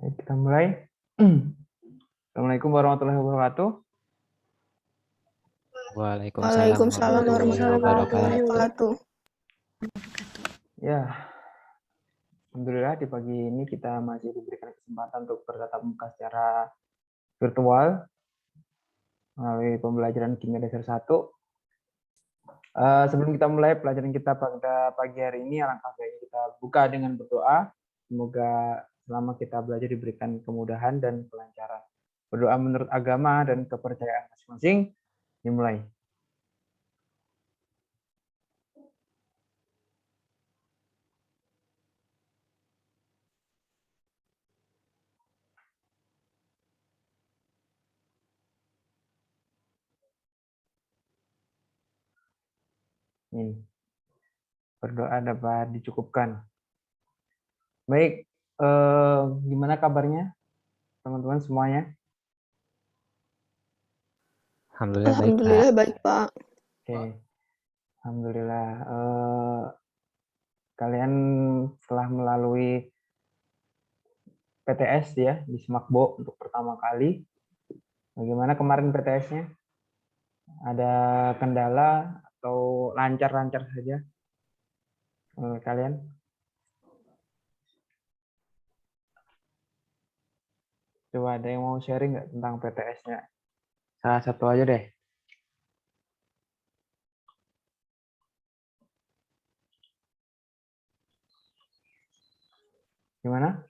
Baik, kita mulai. Assalamualaikum warahmatullahi wabarakatuh. Waalaikumsalam warahmatullahi wabarakatuh. Ya, alhamdulillah di pagi ini kita masih diberikan kesempatan untuk bertatap muka secara virtual melalui pembelajaran kimia dasar 1. Sebelum kita mulai pelajaran kita pada pagi hari ini, alangkah baiknya kita buka dengan berdoa. Semoga selama kita belajar diberikan kemudahan dan kelancaran. Berdoa menurut agama dan kepercayaan masing-masing. Dimulai. Ini. Berdoa dapat dicukupkan. Baik, gimana kabarnya teman-teman semuanya? Alhamdulillah baik, Pak. Oke, alhamdulillah. Kalian setelah melalui PTS ya di Semakbo untuk pertama kali. Bagaimana kemarin PTS-nya? Ada kendala atau lancar-lancar saja kalian? Coba ada yang mau sharing nggak tentang PTS-nya? Salah satu aja deh. Gimana?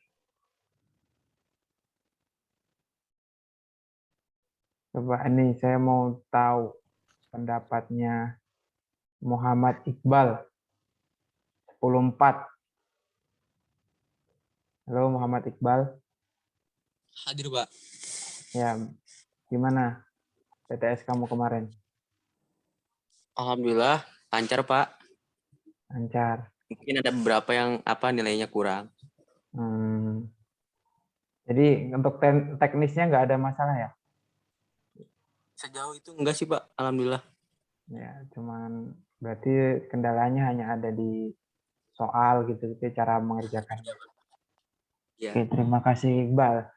Coba ini saya mau tahu pendapatnya Muhammad Iqbal 10.4. Halo Muhammad Iqbal. Hadir, Pak. Ya, gimana PTS kamu kemarin? Alhamdulillah lancar, Pak. Lancar. Mungkin ada beberapa yang nilainya kurang. Jadi untuk teknisnya nggak ada masalah ya? Sejauh itu enggak sih, Pak. Alhamdulillah. Ya, cuman berarti kendalanya hanya ada di soal gitu, cara mengerjakannya. Ya. Oke, terima kasih Iqbal.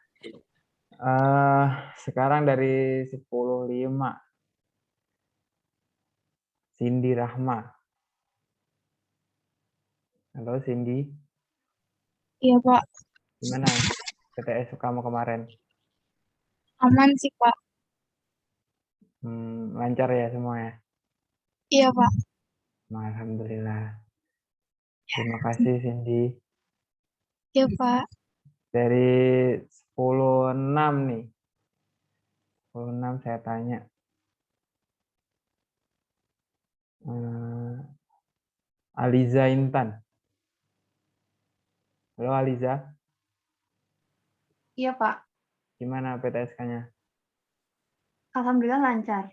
Sekarang dari 10.5. Cindy Rahma. Halo Cindy. Iya Pak. Gimana PTS kamu kemarin? Aman sih Pak. Lancar ya semua ya? Iya Pak. Alhamdulillah. Terima kasih Cindy. Iya Pak. Dari 10.6 nih. 10.6 saya tanya. Aliza Intan. Halo Aliza. Iya Pak. Gimana PTSK-nya? Alhamdulillah lancar.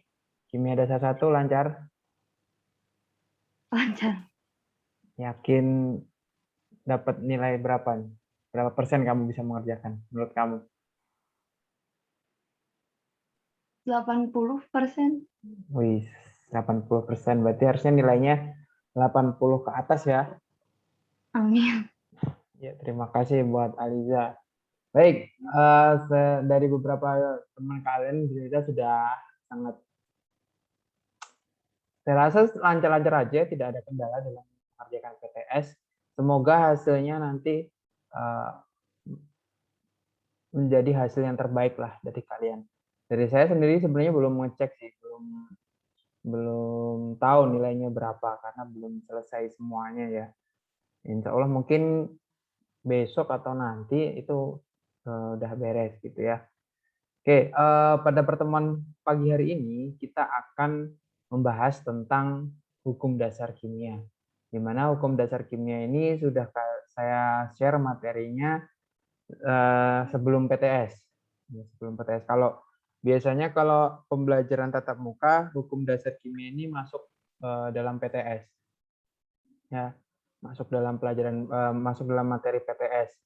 Kimia dasar 1 lancar? Lancar. Yakin dapat nilai berapa nih? Berapa persen kamu bisa mengerjakan menurut kamu? 80%. Wih, 80%. Berarti harusnya nilainya 80 ke atas ya. Amin. Ya, terima kasih buat Aliza. Baik, dari beberapa teman kalian kita sudah sangat, saya rasa lancar-lancar aja, tidak ada kendala dalam mengerjakan PTS. Semoga hasilnya nanti menjadi hasil yang terbaik lah dari kalian. Dari saya sendiri sebenarnya belum ngecek sih, belum tahu nilainya berapa karena belum selesai semuanya ya. Insya Allah mungkin besok atau nanti itu udah beres gitu ya. Oke, pada pertemuan pagi hari ini kita akan membahas tentang hukum dasar kimia. Di mana hukum dasar kimia ini sudah saya share materinya sebelum PTS. Sebelum PTS. Biasanya kalau pembelajaran tatap muka, hukum dasar kimia ini masuk dalam PTS. Ya, masuk dalam pelajaran, masuk dalam materi PTS.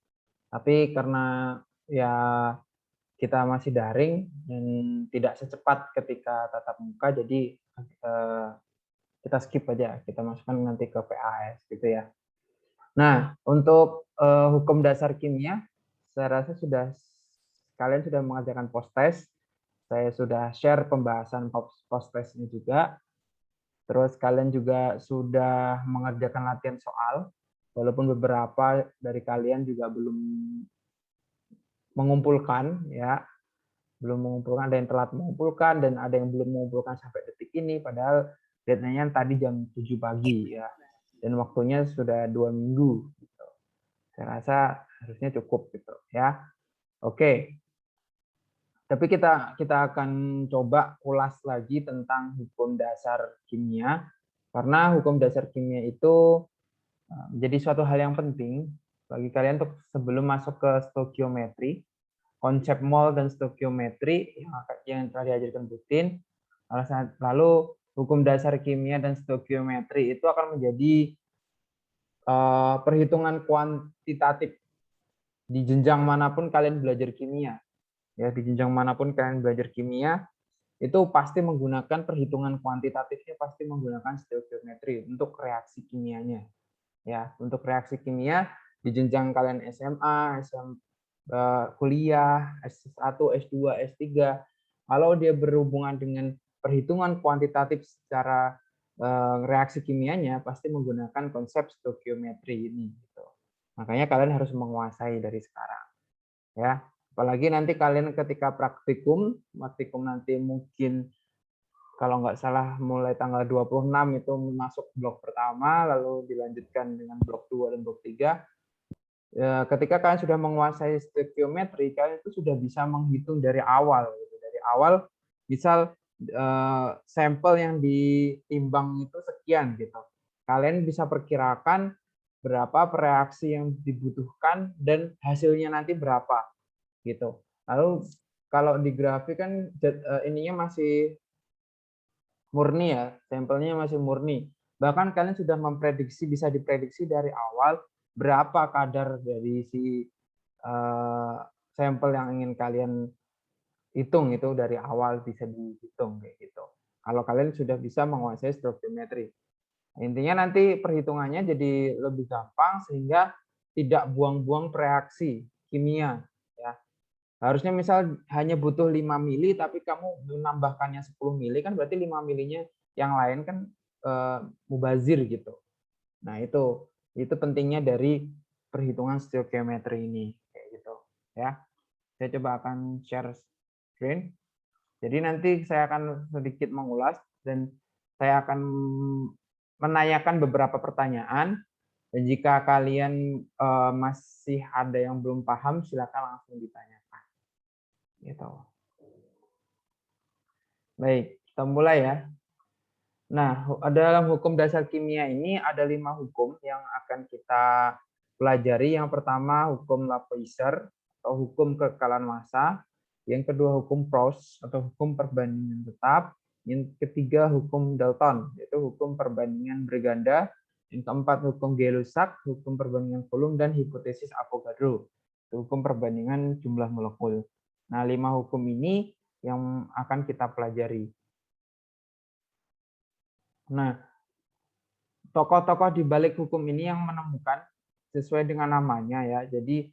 Tapi karena ya kita masih daring dan tidak secepat ketika tatap muka, jadi kita skip aja, kita masukkan nanti ke PAS gitu ya. Nah, untuk hukum dasar kimia saya rasa kalian sudah mengerjakan post test. Saya sudah share pembahasan post testnya juga. Terus kalian juga sudah mengerjakan latihan soal, walaupun beberapa dari kalian juga belum mengumpulkan, ya, belum mengumpulkan, ada yang telat mengumpulkan dan ada yang belum mengumpulkan sampai detik ini, padahal deadline-nya tadi jam 7 pagi, ya, dan waktunya sudah 2 minggu. Gitu. Saya rasa harusnya cukup, gitu, ya. Oke. Tapi kita akan coba ulas lagi tentang hukum dasar kimia, karena hukum dasar kimia itu menjadi suatu hal yang penting bagi kalian untuk sebelum masuk ke stoikiometri, konsep mol dan stoikiometri yang telah diajarkan Putin. Lalu hukum dasar kimia dan stoikiometri itu akan menjadi perhitungan kuantitatif di jenjang manapun kalian belajar kimia. Ya, di jenjang manapun kalian belajar kimia, itu pasti menggunakan perhitungan kuantitatifnya, pasti menggunakan stoikiometri untuk reaksi kimianya. Ya, untuk reaksi kimia di jenjang kalian SMA, kuliah, S1, S2, S3, kalau dia berhubungan dengan perhitungan kuantitatif secara reaksi kimianya, pasti menggunakan konsep stoikiometri ini. Gitu. Makanya kalian harus menguasai dari sekarang. Ya, apalagi nanti kalian ketika praktikum nanti mungkin kalau nggak salah mulai tanggal 26 itu masuk blok pertama, lalu dilanjutkan dengan blok 2 dan blok 3. Ya, ketika kalian sudah menguasai stoikiometri, kalian itu sudah bisa menghitung dari awal. Gitu. Dari awal, misal sampel yang ditimbang itu sekian, gitu. Kalian bisa perkirakan berapa reaksi yang dibutuhkan dan hasilnya nanti berapa. Gitu. Lalu kalau di grafik kan ininya masih murni ya, sampelnya masih murni. Bahkan kalian sudah bisa diprediksi dari awal berapa kadar dari si sampel yang ingin kalian hitung itu dari awal bisa dihitung kayak gitu. Kalau kalian sudah bisa menguasai stoikiometri. Intinya nanti perhitungannya jadi lebih gampang sehingga tidak buang-buang reaksi kimia. Harusnya misal hanya butuh 5 mili, tapi kamu menambahkannya 10 mili, kan berarti 5 milinya yang lain kan mubazir gitu. Nah itu pentingnya dari perhitungan stoikiometri ini. Kayak gitu. Ya. Saya coba akan share screen. Jadi nanti saya akan sedikit mengulas dan saya akan menanyakan beberapa pertanyaan. Dan jika kalian masih ada yang belum paham, silakan langsung ditanya. Gitu. Baik, kita mulai ya. Nah, dalam hukum dasar kimia ini ada 5 hukum yang akan kita pelajari. Yang pertama hukum Lavoisier atau hukum kekekalan massa. Yang kedua hukum Proust atau hukum perbandingan tetap. Yang ketiga hukum Dalton, yaitu hukum perbandingan berganda. Yang keempat hukum Gay-Lussac, hukum perbandingan Coulomb, dan hipotesis Avogadro, hukum perbandingan jumlah molekul. Nah, 5 hukum ini yang akan kita pelajari. Nah, tokoh-tokoh di balik hukum ini yang menemukan sesuai dengan namanya ya. Jadi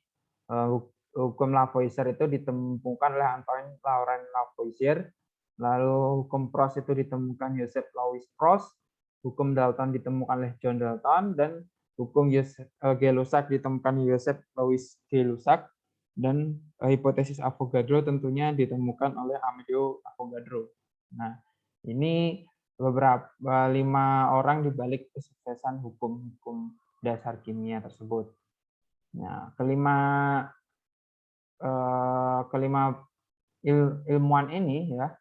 hukum Lavoisier itu ditemukan oleh Antoine Laurent Lavoisier. Lalu hukum Proust itu ditemukan Joseph Louis Proust. Hukum Dalton ditemukan oleh John Dalton, dan hukum Gay-Lussac ditemukan Joseph Louis Gay-Lussac. Dan hipotesis Avogadro tentunya ditemukan oleh Amedeo Avogadro. Nah, ini beberapa 5 orang di balik kesuksesan hukum-hukum dasar kimia tersebut. Nah, kelima ilmuwan ini ya,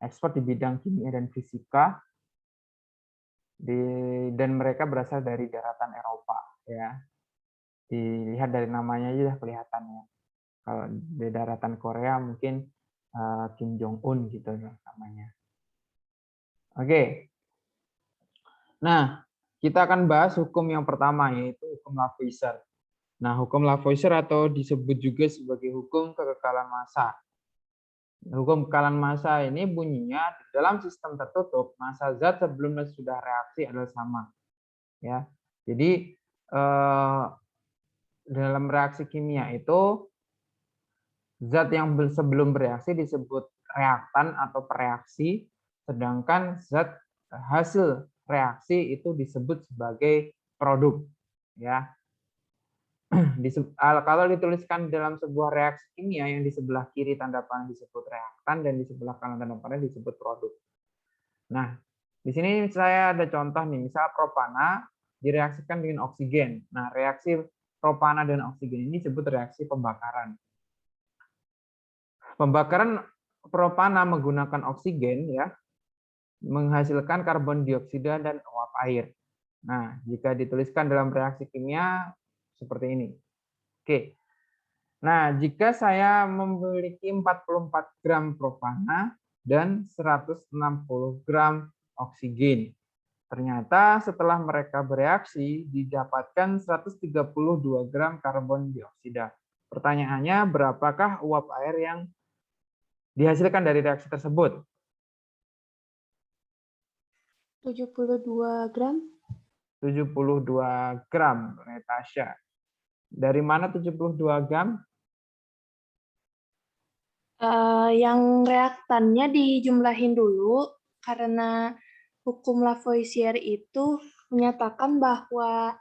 expert di bidang kimia dan fisika, dan mereka berasal dari daratan Eropa ya. Dilihat dari namanya aja kelihatan ya. Kalau di daratan Korea mungkin Kim Jong Un gitu namanya. Oke. Nah, kita akan bahas hukum yang pertama, yaitu hukum Lavoisier. Nah, hukum Lavoisier atau disebut juga sebagai hukum kekekalan massa. Hukum kekekalan massa ini bunyinya dalam sistem tertutup, massa zat sebelum dan sudah reaksi adalah sama. Ya. Jadi dalam reaksi kimia itu zat yang sebelum bereaksi disebut reaktan atau pereaksi, sedangkan zat hasil reaksi itu disebut sebagai produk. Ya, kalau dituliskan dalam sebuah reaksi kimia yang di sebelah kiri tanda panah disebut reaktan dan di sebelah kanan tanda panah disebut produk. Nah, di sini saya ada contoh nih, misal propana direaksikan dengan oksigen. Nah, reaksi propana dan oksigen ini disebut reaksi pembakaran. Pembakaran propana menggunakan oksigen ya menghasilkan karbon dioksida dan uap air. Nah, jika dituliskan dalam reaksi kimia seperti ini. Oke. Nah, jika saya memiliki 44 gram propana dan 160 gram oksigen, ternyata setelah mereka bereaksi didapatkan 132 gram karbon dioksida. Pertanyaannya, berapakah uap air yang dihasilkan dari reaksi tersebut? 72 gram. 72 gram, Natasha. Dari mana 72 gram? Yang reaktannya dijumlahin dulu karena hukum Lavoisier itu menyatakan bahwa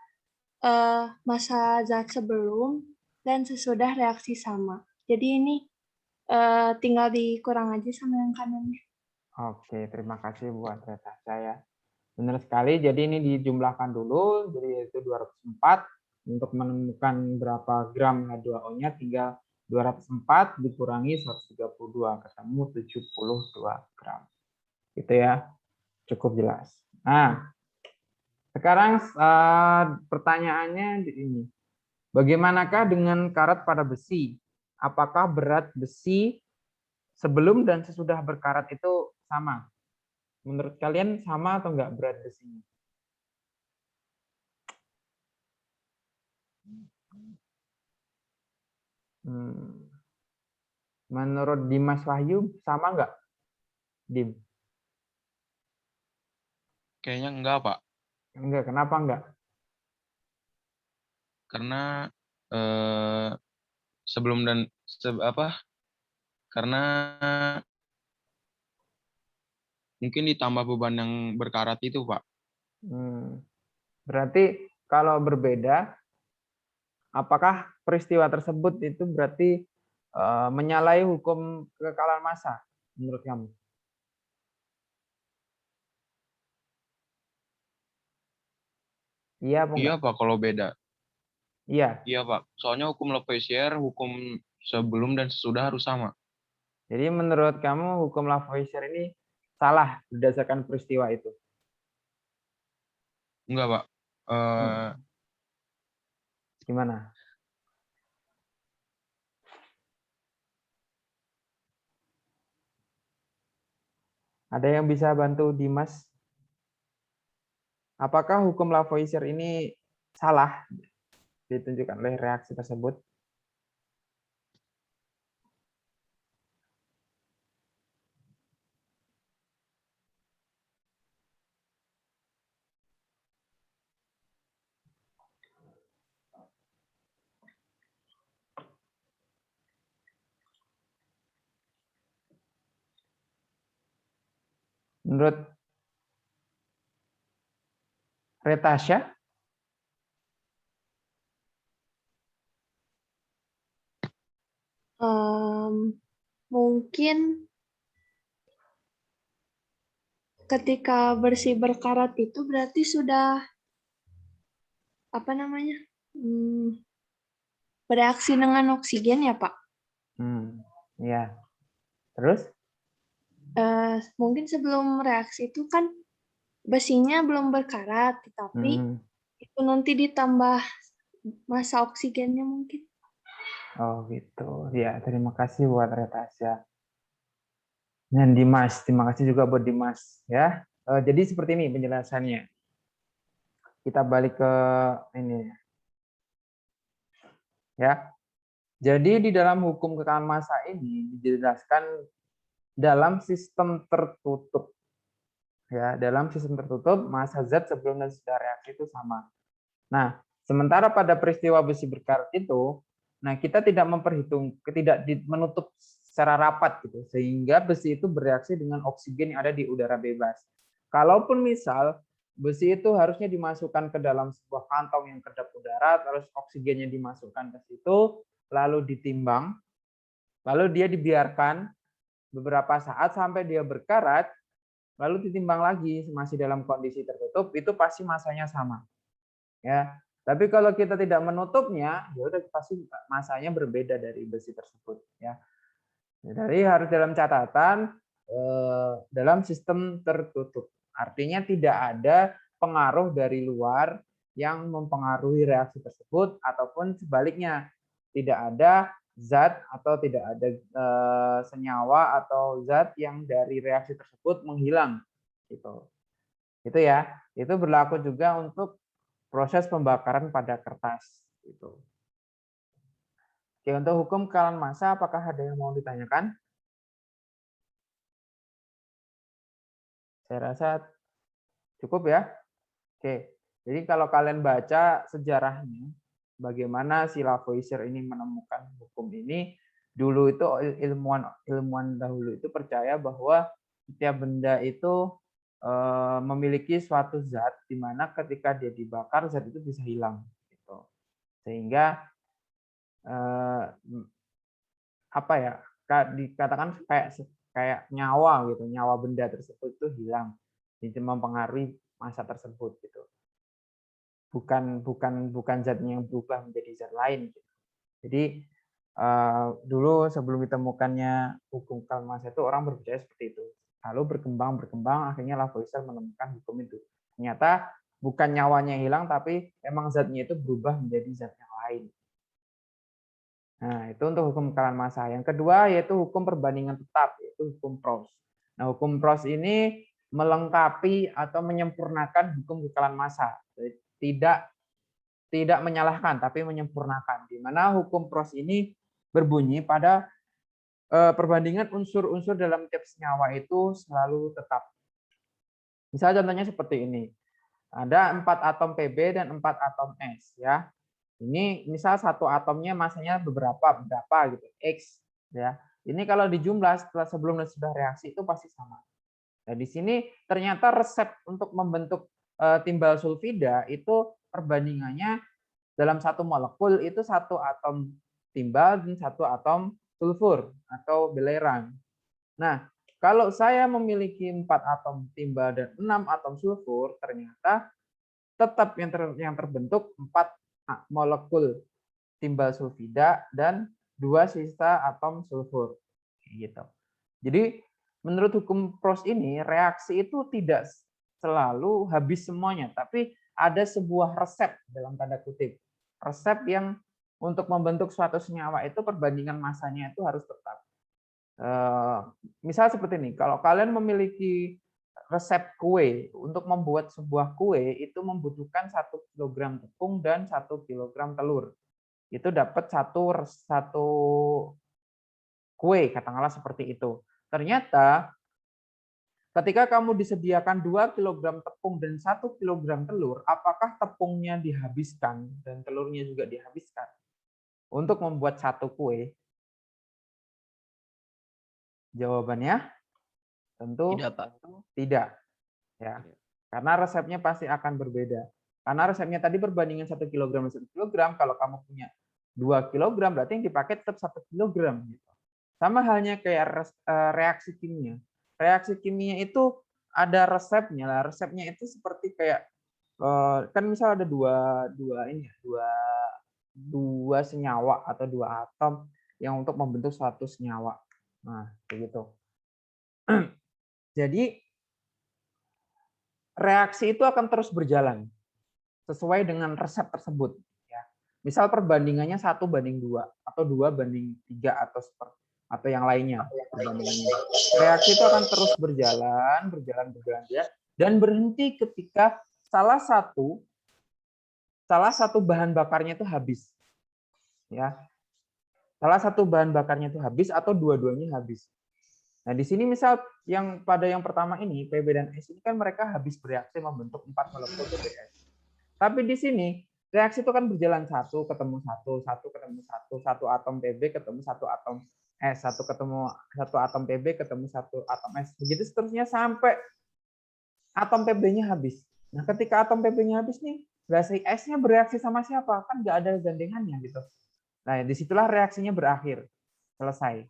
massa zat sebelum dan sesudah reaksi sama. Jadi ini tinggal dikurang aja sama yang kanannya. Oke, terima kasih buat Natasha ya. Benar sekali, jadi ini dijumlahkan dulu, jadi itu 204. Untuk menemukan berapa gram H2O-nya, tinggal 204 dikurangi 132, ketemu 72 gram. Gitu ya, cukup jelas. Nah, sekarang pertanyaannya ini. Bagaimanakah dengan karat pada besi? Apakah berat besi sebelum dan sesudah berkarat itu sama? Menurut kalian sama atau enggak berat besinya? Menurut Dimas Wahyu sama enggak? Dim? Kayaknya enggak, Pak. Enggak, kenapa enggak? Karena sebelum dan karena mungkin ditambah beban yang berkarat itu, Pak. Berarti kalau berbeda, apakah peristiwa tersebut itu berarti menyalahi hukum kekekalan massa menurut kamu? Iya, Iya, Pak, kalau beda. Iya. Iya, Pak. Soalnya hukum Lavoisier, hukum sebelum dan sesudah harus sama. Jadi menurut kamu hukum Lavoisier ini salah berdasarkan peristiwa itu? Enggak, Pak. Gimana? Ada yang bisa bantu Dimas? Apakah hukum Lavoisier ini salah ditunjukkan oleh reaksi tersebut? Menurut Natasha? Mungkin ketika bersih berkarat itu berarti sudah bereaksi dengan oksigen ya, Pak? Ya. Terus? Mungkin sebelum reaksi itu kan besinya belum berkarat, tapi itu nanti ditambah massa oksigennya mungkin. Oh gitu. Ya, terima kasih buat Natasha. Dan Dimas, terima kasih juga buat Dimas ya. Jadi seperti ini penjelasannya. Kita balik ke ini ya. Jadi di dalam hukum kekekalan massa ini dijelaskan dalam sistem tertutup. Ya, dalam sistem tertutup massa zat sebelum dan sesudah reaksi itu sama. Nah, Sementara pada peristiwa besi berkarat itu, nah kita tidak menutup secara rapat gitu, sehingga besi itu bereaksi dengan oksigen yang ada di udara bebas. Kalaupun misal besi itu harusnya dimasukkan ke dalam sebuah kantong yang kedap udara, terus oksigennya dimasukkan ke situ, lalu ditimbang, lalu dia dibiarkan beberapa saat sampai dia berkarat, lalu ditimbang lagi masih dalam kondisi tertutup, itu pasti masanya sama. Ya, tapi kalau kita tidak menutupnya, ya udah pasti masanya berbeda dari besi tersebut. Ya, jadi harus dalam catatan dalam sistem tertutup. Artinya tidak ada pengaruh dari luar yang mempengaruhi reaksi tersebut, ataupun sebaliknya tidak ada zat atau tidak ada senyawa atau zat yang dari reaksi tersebut menghilang. Gitu. Itu ya. Itu berlaku juga untuk proses pembakaran pada kertas. Gitu. Oke, untuk hukum kekalahan massa, apakah ada yang mau ditanyakan? Saya rasa cukup ya. Oke, jadi kalau kalian baca sejarahnya, bagaimana si Lavoisier ini menemukan hukum ini, dulu itu ilmuwan dahulu itu percaya bahwa setiap benda itu memiliki suatu zat di mana ketika dia dibakar zat itu bisa hilang. Gitu. Sehingga apa ya, dikatakan kayak nyawa gitu, nyawa benda tersebut itu hilang, jadi mempengaruhi massa tersebut gitu. Bukan zatnya yang berubah menjadi zat lain gitu. Jadi dulu sebelum ditemukannya hukum kekalahan massa itu orang berpercaya seperti itu. Lalu berkembang akhirnya Lavoisier menemukan hukum itu. Ternyata bukan nyawanya yang hilang, tapi emang zatnya itu berubah menjadi zat yang lain. Nah, itu untuk hukum kekalahan massa. Yang kedua yaitu hukum perbandingan tetap, yaitu hukum Proust. Nah, hukum Proust ini melengkapi atau menyempurnakan hukum kekalahan massa. Tidak menyalahkan, tapi menyempurnakan. Di mana hukum Proust ini berbunyi pada perbandingan unsur-unsur dalam tiap senyawa itu selalu tetap. Misalnya contohnya seperti ini. Ada 4 atom Pb dan 4 atom S ya. Ini misal satu atomnya masanya berapa gitu, X ya. Ini kalau dijumlah setelah sebelum dan sudah reaksi itu pasti sama. Nah, di sini ternyata resep untuk membentuk timbal sulfida itu perbandingannya dalam satu molekul itu 1 atom timbal dan 1 atom sulfur atau belerang. Nah, kalau saya memiliki 4 atom timbal dan 6 atom sulfur, ternyata tetap yang terbentuk 4 molekul timbal sulfida dan 2 sisa atom sulfur. Gitu. Jadi menurut hukum Proust ini reaksi itu tidak selalu habis semuanya, tapi ada sebuah resep dalam tanda kutip. Resep yang untuk membentuk suatu senyawa itu perbandingan massanya itu harus tetap. Misal seperti ini, kalau kalian memiliki resep kue, untuk membuat sebuah kue itu membutuhkan 1 kg tepung dan 1 kg telur. Itu dapat satu kue, katakanlah seperti itu. Ternyata ketika kamu disediakan 2 kg tepung dan 1 kg telur, apakah tepungnya dihabiskan dan telurnya juga dihabiskan untuk membuat satu kue? Jawabannya tentu tidak, Pak. Tidak. Ya. Karena resepnya pasti akan berbeda. Karena resepnya tadi perbandingan 1 kg dan 1 kg, kalau kamu punya 2 kg berarti yang dipakai tetap 1 kg gitu. Sama halnya kayak reaksi kimia. Reaksi kimia itu ada resepnya lah. Resepnya itu seperti kayak kan misal ada dua senyawa atau 2 atom yang untuk membentuk suatu senyawa. Nah, begitu. Jadi reaksi itu akan terus berjalan sesuai dengan resep tersebut. Ya. Misal perbandingannya 1:2 atau 2:3 atau yang lainnya perbandingannya. Reaksi itu akan terus berjalan ya, dan berhenti ketika salah satu bahan bakarnya itu habis. Ya. Salah satu bahan bakarnya itu habis atau dua-duanya habis. Nah, di sini misal yang pertama ini, Pb dan S ini kan mereka habis bereaksi membentuk 4 molekul PbS. Tapi di sini reaksi itu kan berjalan satu ketemu satu, satu ketemu satu atom Pb ketemu satu atom S, satu ketemu satu atom Pb ketemu satu atom S. Begitu seterusnya sampai atom Pb-nya habis. Nah, ketika atom Pb-nya habis nih, reaksi S-nya bereaksi sama siapa? Kan nggak ada gandengannya gitu. Nah, disitulah reaksinya berakhir, selesai.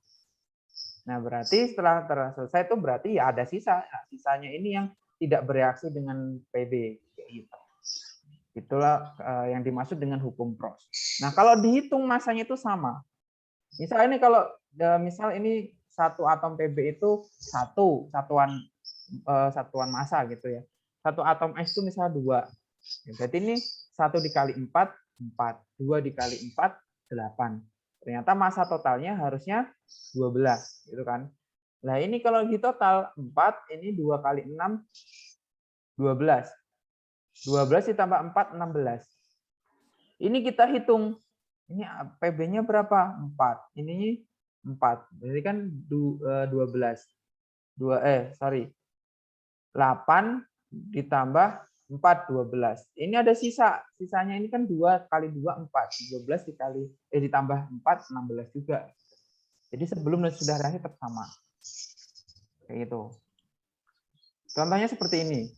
Nah, berarti setelah selesai itu berarti ya ada sisa. Nah, sisanya ini yang tidak bereaksi dengan Pb. Gitu. Itulah yang dimaksud dengan hukum Prost. Nah, kalau dihitung masanya itu sama. Misal ini kalau misal ini satu atom Pb itu satuan massa gitu ya. Satu atom S itu misal 2. Ya, berarti ini 1 dikali 4, 4. 2 dikali 4, 8. Ternyata massa totalnya harusnya 12, gitu kan. Nah, ini kalau di total 4, ini 2 kali 6, 12. 12 ditambah 4, 16. Ini kita hitung. Ini PB-nya berapa? 4. Ini 4. Berarti kan 12. 8 ditambah 4, 12. Ini ada sisa. Sisanya ini kan 2 kali 2, 4. 12 ditambah 4, 16 juga. Jadi sebelum dan sudah reaksi tetap sama. Kayak gitu. Contohnya seperti ini.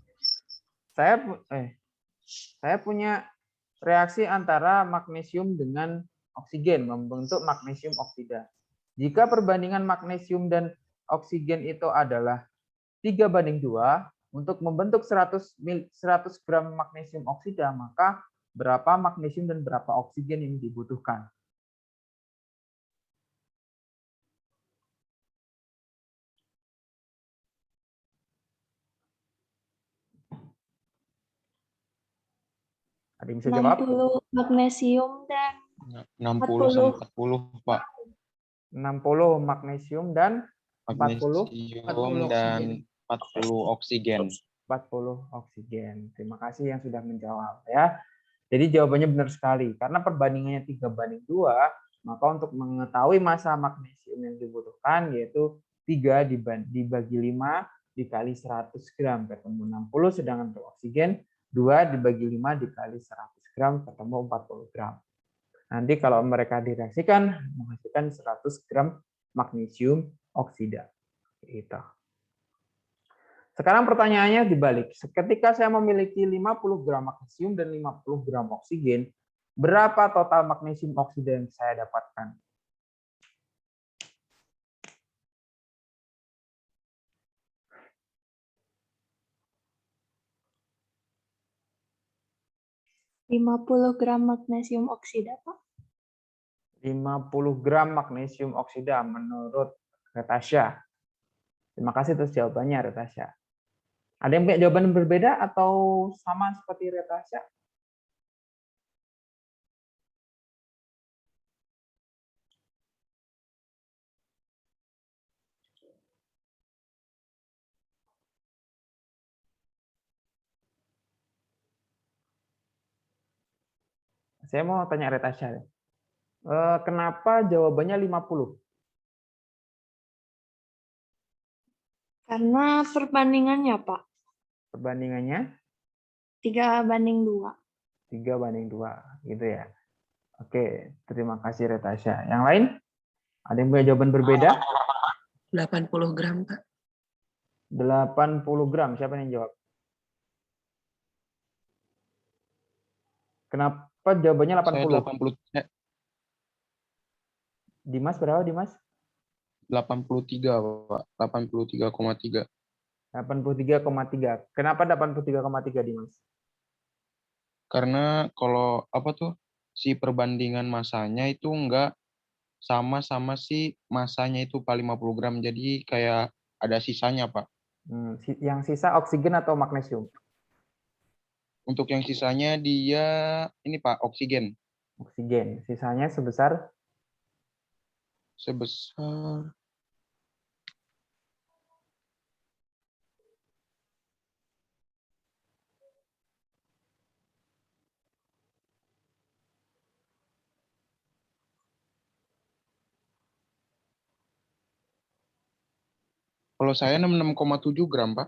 Saya punya reaksi antara magnesium dengan oksigen membentuk magnesium oksida. Jika perbandingan magnesium dan oksigen itu adalah 3:2 untuk membentuk 100 gram magnesium oksida, maka berapa magnesium dan berapa oksigen yang dibutuhkan? Ada yang bisa jawab? 60 magnesium dan 60 sama 40, Pak. 60 magnesium dan 40 Magnesium dan 40 oksigen. 40 oksigen. Terima kasih yang sudah menjawab ya. Jadi jawabannya benar sekali. Karena perbandingannya 3:2, maka untuk mengetahui massa magnesium yang dibutuhkan yaitu 3 dibagi 5 dikali 100 gram ketemu 60, sedangkan untuk oksigen 2 dibagi 5 dikali 100 gram ketemu 40 gram. Nanti kalau mereka direaksikan menghasilkan 100 gram magnesium oksida. Gitu. Sekarang pertanyaannya dibalik. Ketika saya memiliki 50 gram magnesium dan 50 gram oksigen, berapa total magnesium oksida yang saya dapatkan? ...50 gram magnesium oksida, Pak. 50 gram magnesium oksida menurut Retasha. Terima kasih atas jawabannya, Retasha. Ada yang punya jawaban berbeda atau sama seperti Retasha? Saya mau tanya Retasha. Kenapa jawabannya 50? Karena perbandingannya, Pak. Perbandingannya? 3:2. 3:2, gitu ya. Oke, terima kasih Retasha. Yang lain? Ada yang punya jawaban berbeda? 80 gram, Pak. 80 gram. Siapa yang jawab? Kenapa jawabannya 80? Saya 80. Dimas berapa, Dimas? 83, Pak. 83,3. 83,3. Kenapa 83,3, Dimas? Karena kalau si perbandingan masanya itu enggak sama si masanya itu Pak 50 gram. Jadi kayak ada sisanya, Pak. Yang sisa oksigen atau magnesium? Untuk yang sisanya dia ini Pak, oksigen. Oksigen. Sisanya sebesar? Kalau saya 66,7 gram, Pak.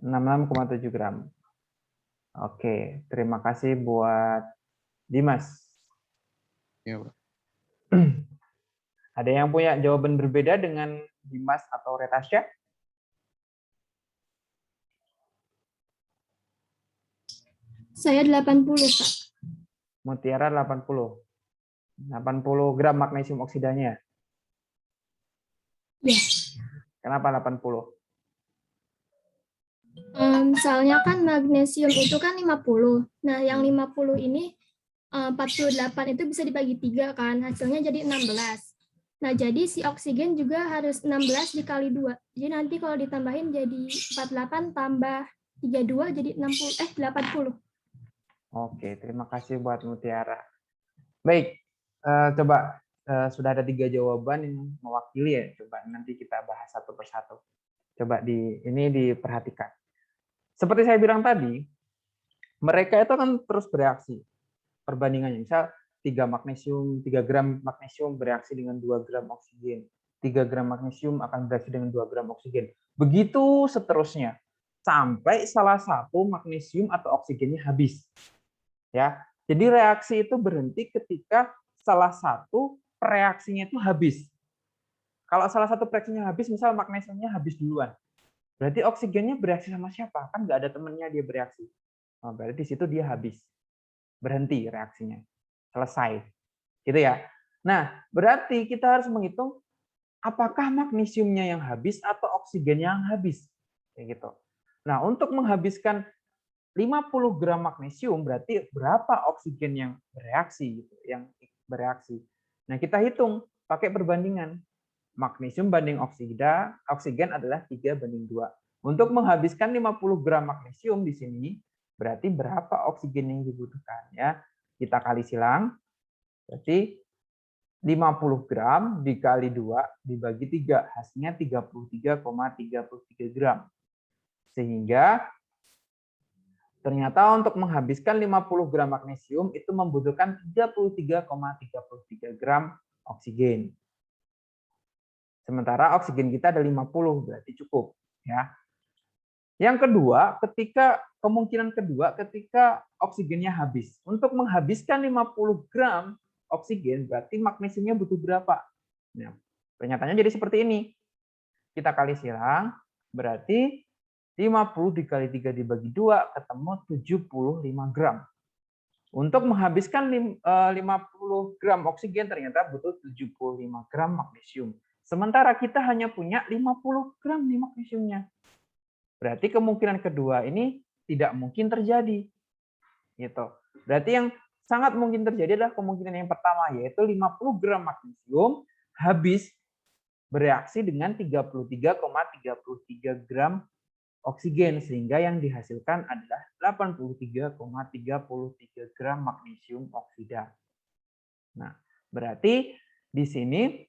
66,7 gram. Oke, terima kasih buat Dimas. Ya, Pak. Ada yang punya jawaban berbeda dengan Dimas atau Retasya? Saya 80, Pak. Mutiara 80. 80 gram magnesium oksidanya. Ya. Kenapa 80? Soalnya kan magnesium itu kan 50. Nah, yang 50 ini 48 itu bisa dibagi 3 kan, hasilnya jadi 16. Nah, jadi si oksigen juga harus 16 dikali 2. Jadi nanti kalau ditambahin jadi 48 tambah 32 jadi 80. Oke, terima kasih buat Mutiara. Baik, coba sudah ada 3 jawaban yang mewakili ya. Coba nanti kita bahas satu persatu. Coba ini diperhatikan. Seperti saya bilang tadi, mereka itu akan terus bereaksi. Perbandingannya, misal 3 gram magnesium bereaksi dengan 2 gram oksigen. 3 gram magnesium akan bereaksi dengan 2 gram oksigen. Begitu seterusnya. Sampai salah satu magnesium atau oksigennya habis. Ya. Jadi reaksi itu berhenti ketika salah satu reaksinya itu habis. Kalau salah satu reaksinya habis, misal magnesiumnya habis duluan. Berarti oksigennya bereaksi sama siapa? Kan nggak ada temennya dia bereaksi. Oh, berarti di situ dia habis. Berhenti reaksinya. Selesai. Gitu ya. Nah, berarti kita harus menghitung apakah magnesiumnya yang habis atau oksigennya yang habis. Kayak gitu. Nah, untuk menghabiskan 50 gram magnesium berarti berapa oksigen yang bereaksi gitu, yang bereaksi. Nah, kita hitung pakai perbandingan. Magnesium banding oksigen adalah 3:2. Untuk menghabiskan 50 gram magnesium di sini, berarti berapa oksigen yang dibutuhkan ya? Kita kali silang, berarti 50 gram dikali 2 dibagi 3, hasilnya 33,33 gram. Sehingga ternyata untuk menghabiskan 50 gram magnesium itu membutuhkan 33,33 gram oksigen. Sementara oksigen kita ada 50, berarti cukup. Ya. Yang kedua, kemungkinan kedua ketika oksigennya habis. Untuk menghabiskan 50 gram oksigen, berarti magnesiumnya butuh berapa? Nah, pernyataannya jadi seperti ini. Kita kali silang, berarti 50 dikali 3 dibagi 2, ketemu 75 gram. Untuk menghabiskan 50 gram oksigen, ternyata butuh 75 gram magnesium. Sementara kita hanya punya 50 gram nih magnesiumnya. Berarti kemungkinan kedua ini tidak mungkin terjadi. Gitu. Berarti yang sangat mungkin terjadi adalah kemungkinan yang pertama, yaitu 50 gram magnesium habis bereaksi dengan 33,33 gram oksigen, sehingga yang dihasilkan adalah 83,33 gram magnesium oksida. Nah, berarti di sini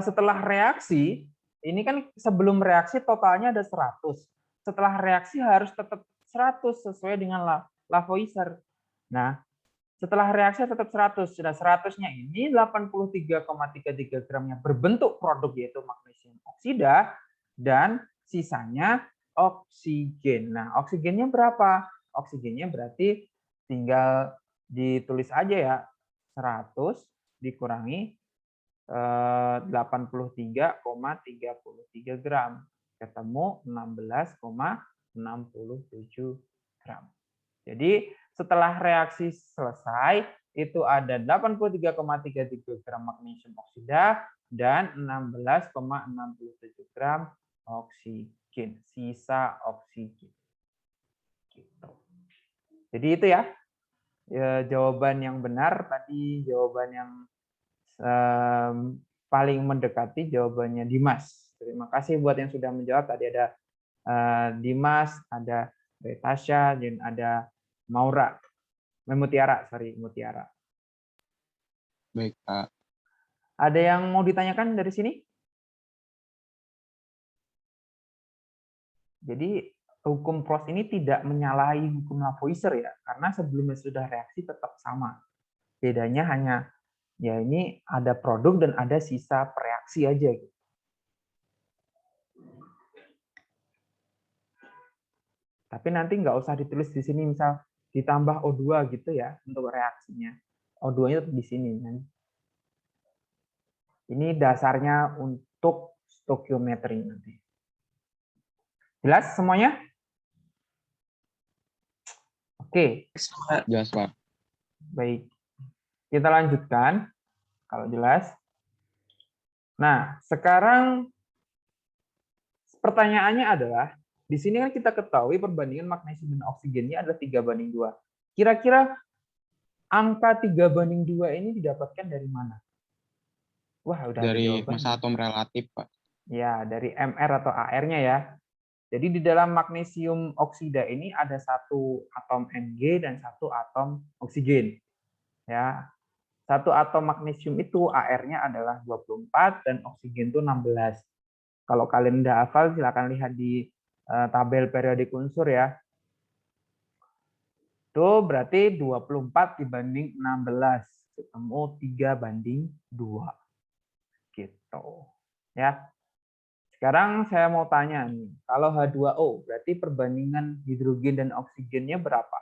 setelah reaksi, ini kan sebelum reaksi totalnya ada 100. Setelah reaksi harus tetap 100 sesuai dengan Lavoisier. Nah, setelah reaksi tetap 100. Sudah 100-nya ini 83,33 gramnya berbentuk produk yaitu magnesium oksida dan sisanya oksigen. Nah, oksigennya berapa? Oksigennya berarti tinggal ditulis aja ya. 100 dikurangi 83,33 gram. Ketemu 16,67 gram. Jadi setelah reaksi selesai, itu ada 83,33 gram magnesium oksida dan 16,67 gram oksigen, sisa oksigen. Gitu. Jadi itu ya, jawaban yang benar tadi, jawaban yang paling mendekati jawabannya Dimas. Terima kasih buat yang sudah menjawab. Tadi ada Dimas, ada Retasya, dan ada Mutiara. Baik, Pak. Ada yang mau ditanyakan dari sini? Jadi hukum Prost ini tidak menyalahi hukum Lavoisier ya, karena sebelumnya sudah reaksi tetap sama. Bedanya hanya ya ini ada produk dan ada sisa reaksi aja gitu. Tapi nanti nggak usah ditulis di sini, misal ditambah O2 gitu ya untuk reaksinya. O2-nya di sini. Ini dasarnya untuk stoikiometri nanti. Jelas semuanya? Oke. Jelas, Pak. Baik. Kita lanjutkan kalau jelas. Nah, sekarang pertanyaannya adalah, di sini kan kita ketahui perbandingan magnesium dan oksigennya adalah 3:2. Kira-kira angka 3:2 ini didapatkan dari mana? Wah, udah ada Dari jawabannya. massa atom relatif, Pak. Ya, dari MR atau AR-nya ya. Jadi di dalam magnesium oksida ini ada satu atom Mg dan satu atom oksigen. Ya. Satu atom magnesium itu AR-nya adalah 24 dan oksigen itu 16. Kalau kalian udah hafal, silakan lihat di tabel periodik unsur ya. Itu berarti 24 dibanding 16. Ketemu 3:2. Gitu. Ya. Sekarang saya mau tanya nih, kalau H2O berarti perbandingan hidrogen dan oksigennya berapa?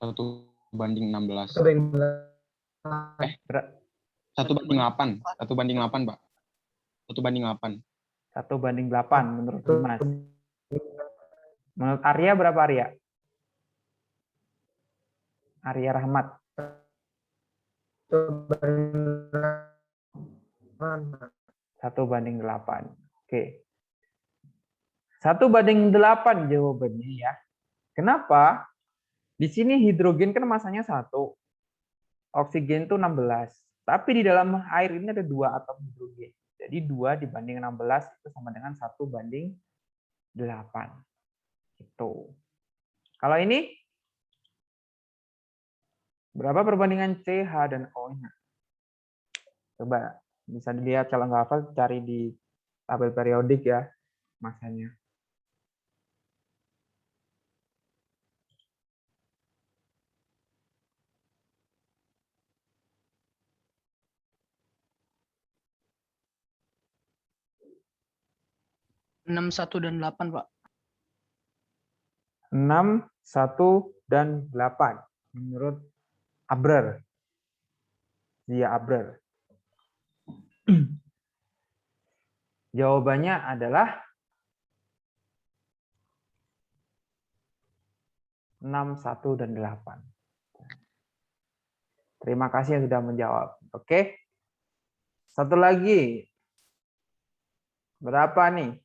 1:16. 1:8. 1:8, Pak. 1:8. 1:8 menurut Mas. Menurut Arya berapa, Arya? Arya Rahmat. 1:8. Oke. 1:8 jawabannya ya. Kenapa? Di sini hidrogen kan masanya 1. Oksigen itu 16. Tapi di dalam air ini ada 2 atom hidrogen. Jadi 2 dibanding 16 itu sama dengan 1:8. Gitu. Kalau ini berapa perbandingan CH dan O-nya? Coba bisa dilihat, kalau nggak hafal cari di tabel periodik ya masanya. Enam, 1, dan 8, Pak. 6, 1, dan 8 menurut Abrer. Zia Abrer. Jawabannya adalah 6, 1, dan 8. Terima kasih yang sudah menjawab. Oke. Satu lagi. Berapa nih?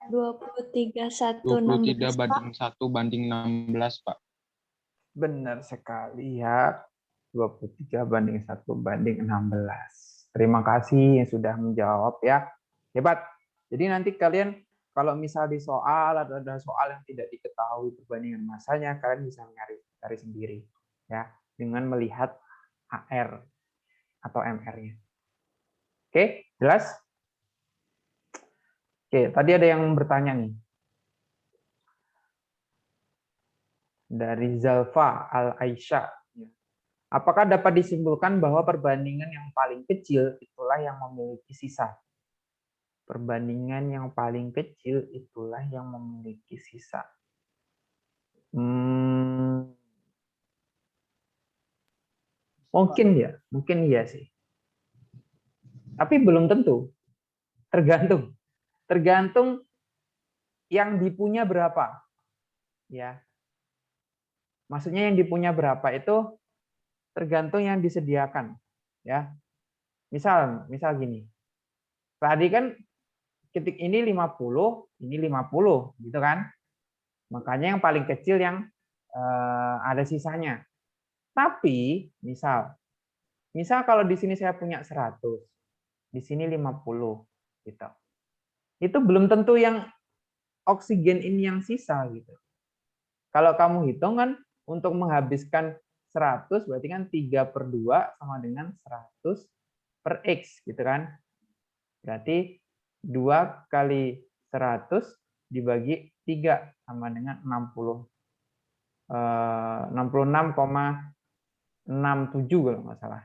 (23, 23:1:16, Pak. Benar sekali ya. 23:1:16. Terima kasih yang sudah menjawab ya. Hebat. Jadi nanti kalian kalau misal di soal atau ada soal yang tidak diketahui perbandingan massanya, kalian bisa cari sendiri ya dengan melihat AR atau MR-nya. Oke, jelas? Oke, tadi ada yang bertanya nih. Dari Zalfa Al-Aisyah. Apakah dapat disimpulkan bahwa perbandingan yang paling kecil itulah yang memiliki sisa? Perbandingan yang paling kecil itulah yang memiliki sisa. Mungkin ya, mungkin iya sih. Tapi belum tentu. Tergantung. Tergantung yang dipunya berapa. Ya. Maksudnya yang dipunya berapa itu tergantung yang disediakan, ya. Misal gini. Tadi kan ketik ini 50, ini 50, gitu kan? Makanya yang paling kecil yang ada sisanya. Tapi misal kalau di sini saya punya 100, di sini 50, gitu. Itu belum tentu yang oksigen ini yang sisa, gitu. Kalau kamu hitung kan untuk menghabiskan 100 berarti kan 3/2 sama dengan 100 per X gitu kan. Berarti 2 kali 100 dibagi 3 sama dengan 66,67 kalau nggak salah.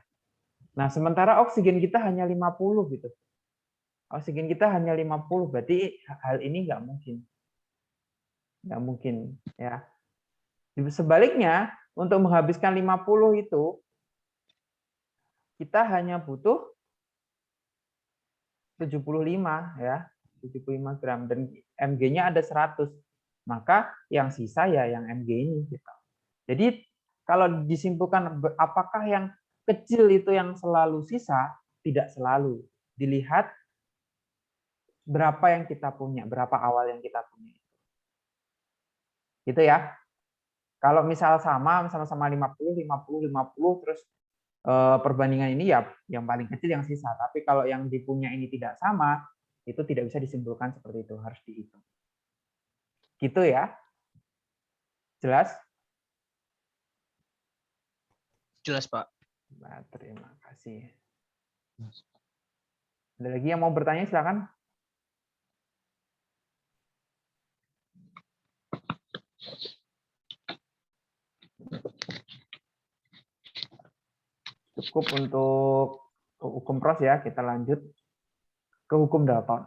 Nah, sementara oksigen kita hanya 50 gitu. Oksigen kita hanya 50, berarti hal ini nggak mungkin. Nggak mungkin, ya. Sebaliknya, untuk menghabiskan 50 itu, kita hanya butuh 75, ya. 75 gram. Dan Mg-nya ada 100. Maka yang sisa ya yang Mg ini. Gitu. Jadi, kalau disimpulkan apakah yang kecil itu yang selalu sisa, tidak selalu. Dilihat berapa yang kita punya, berapa awal yang kita punya. Gitu ya. Kalau misal sama-sama 50, 50, 50, terus perbandingan ini ya yang paling kecil yang sisa. Tapi kalau yang dipunya ini tidak sama, itu tidak bisa disimpulkan seperti itu, harus dihitung. Gitu ya. Jelas? Jelas, Pak. Nah, terima kasih. Ada lagi yang mau bertanya, silakan. Cukup untuk hukum pros ya, kita lanjut ke hukum Dalton.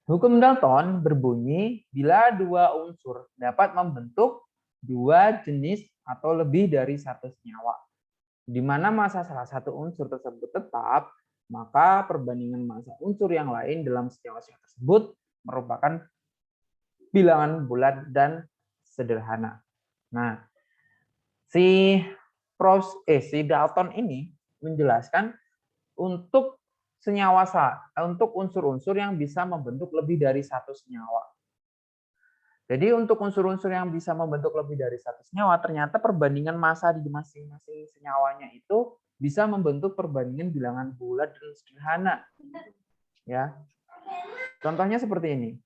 Hukum Dalton berbunyi bila dua unsur dapat membentuk dua jenis atau lebih dari satu senyawa, di mana massa salah satu unsur tersebut tetap, maka perbandingan massa unsur yang lain dalam senyawa tersebut merupakan bilangan bulat dan sederhana. Nah, si Dalton ini menjelaskan untuk untuk unsur-unsur yang bisa membentuk lebih dari satu senyawa. Jadi untuk unsur-unsur yang bisa membentuk lebih dari satu senyawa, ternyata perbandingan massa di masing-masing senyawanya itu bisa membentuk perbandingan bilangan bulat dan sederhana. Ya. Contohnya seperti ini.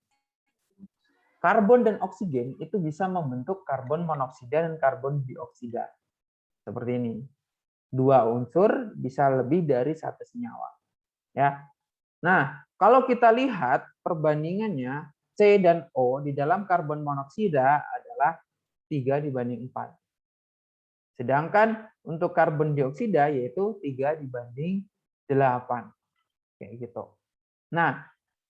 Karbon dan oksigen itu bisa membentuk karbon monoksida dan karbon dioksida. Seperti ini. Dua unsur bisa lebih dari satu senyawa. Ya. Nah, kalau kita lihat perbandingannya C dan O di dalam karbon monoksida adalah 3:4. Sedangkan untuk karbon dioksida yaitu 3:8. Kayak gitu. Nah,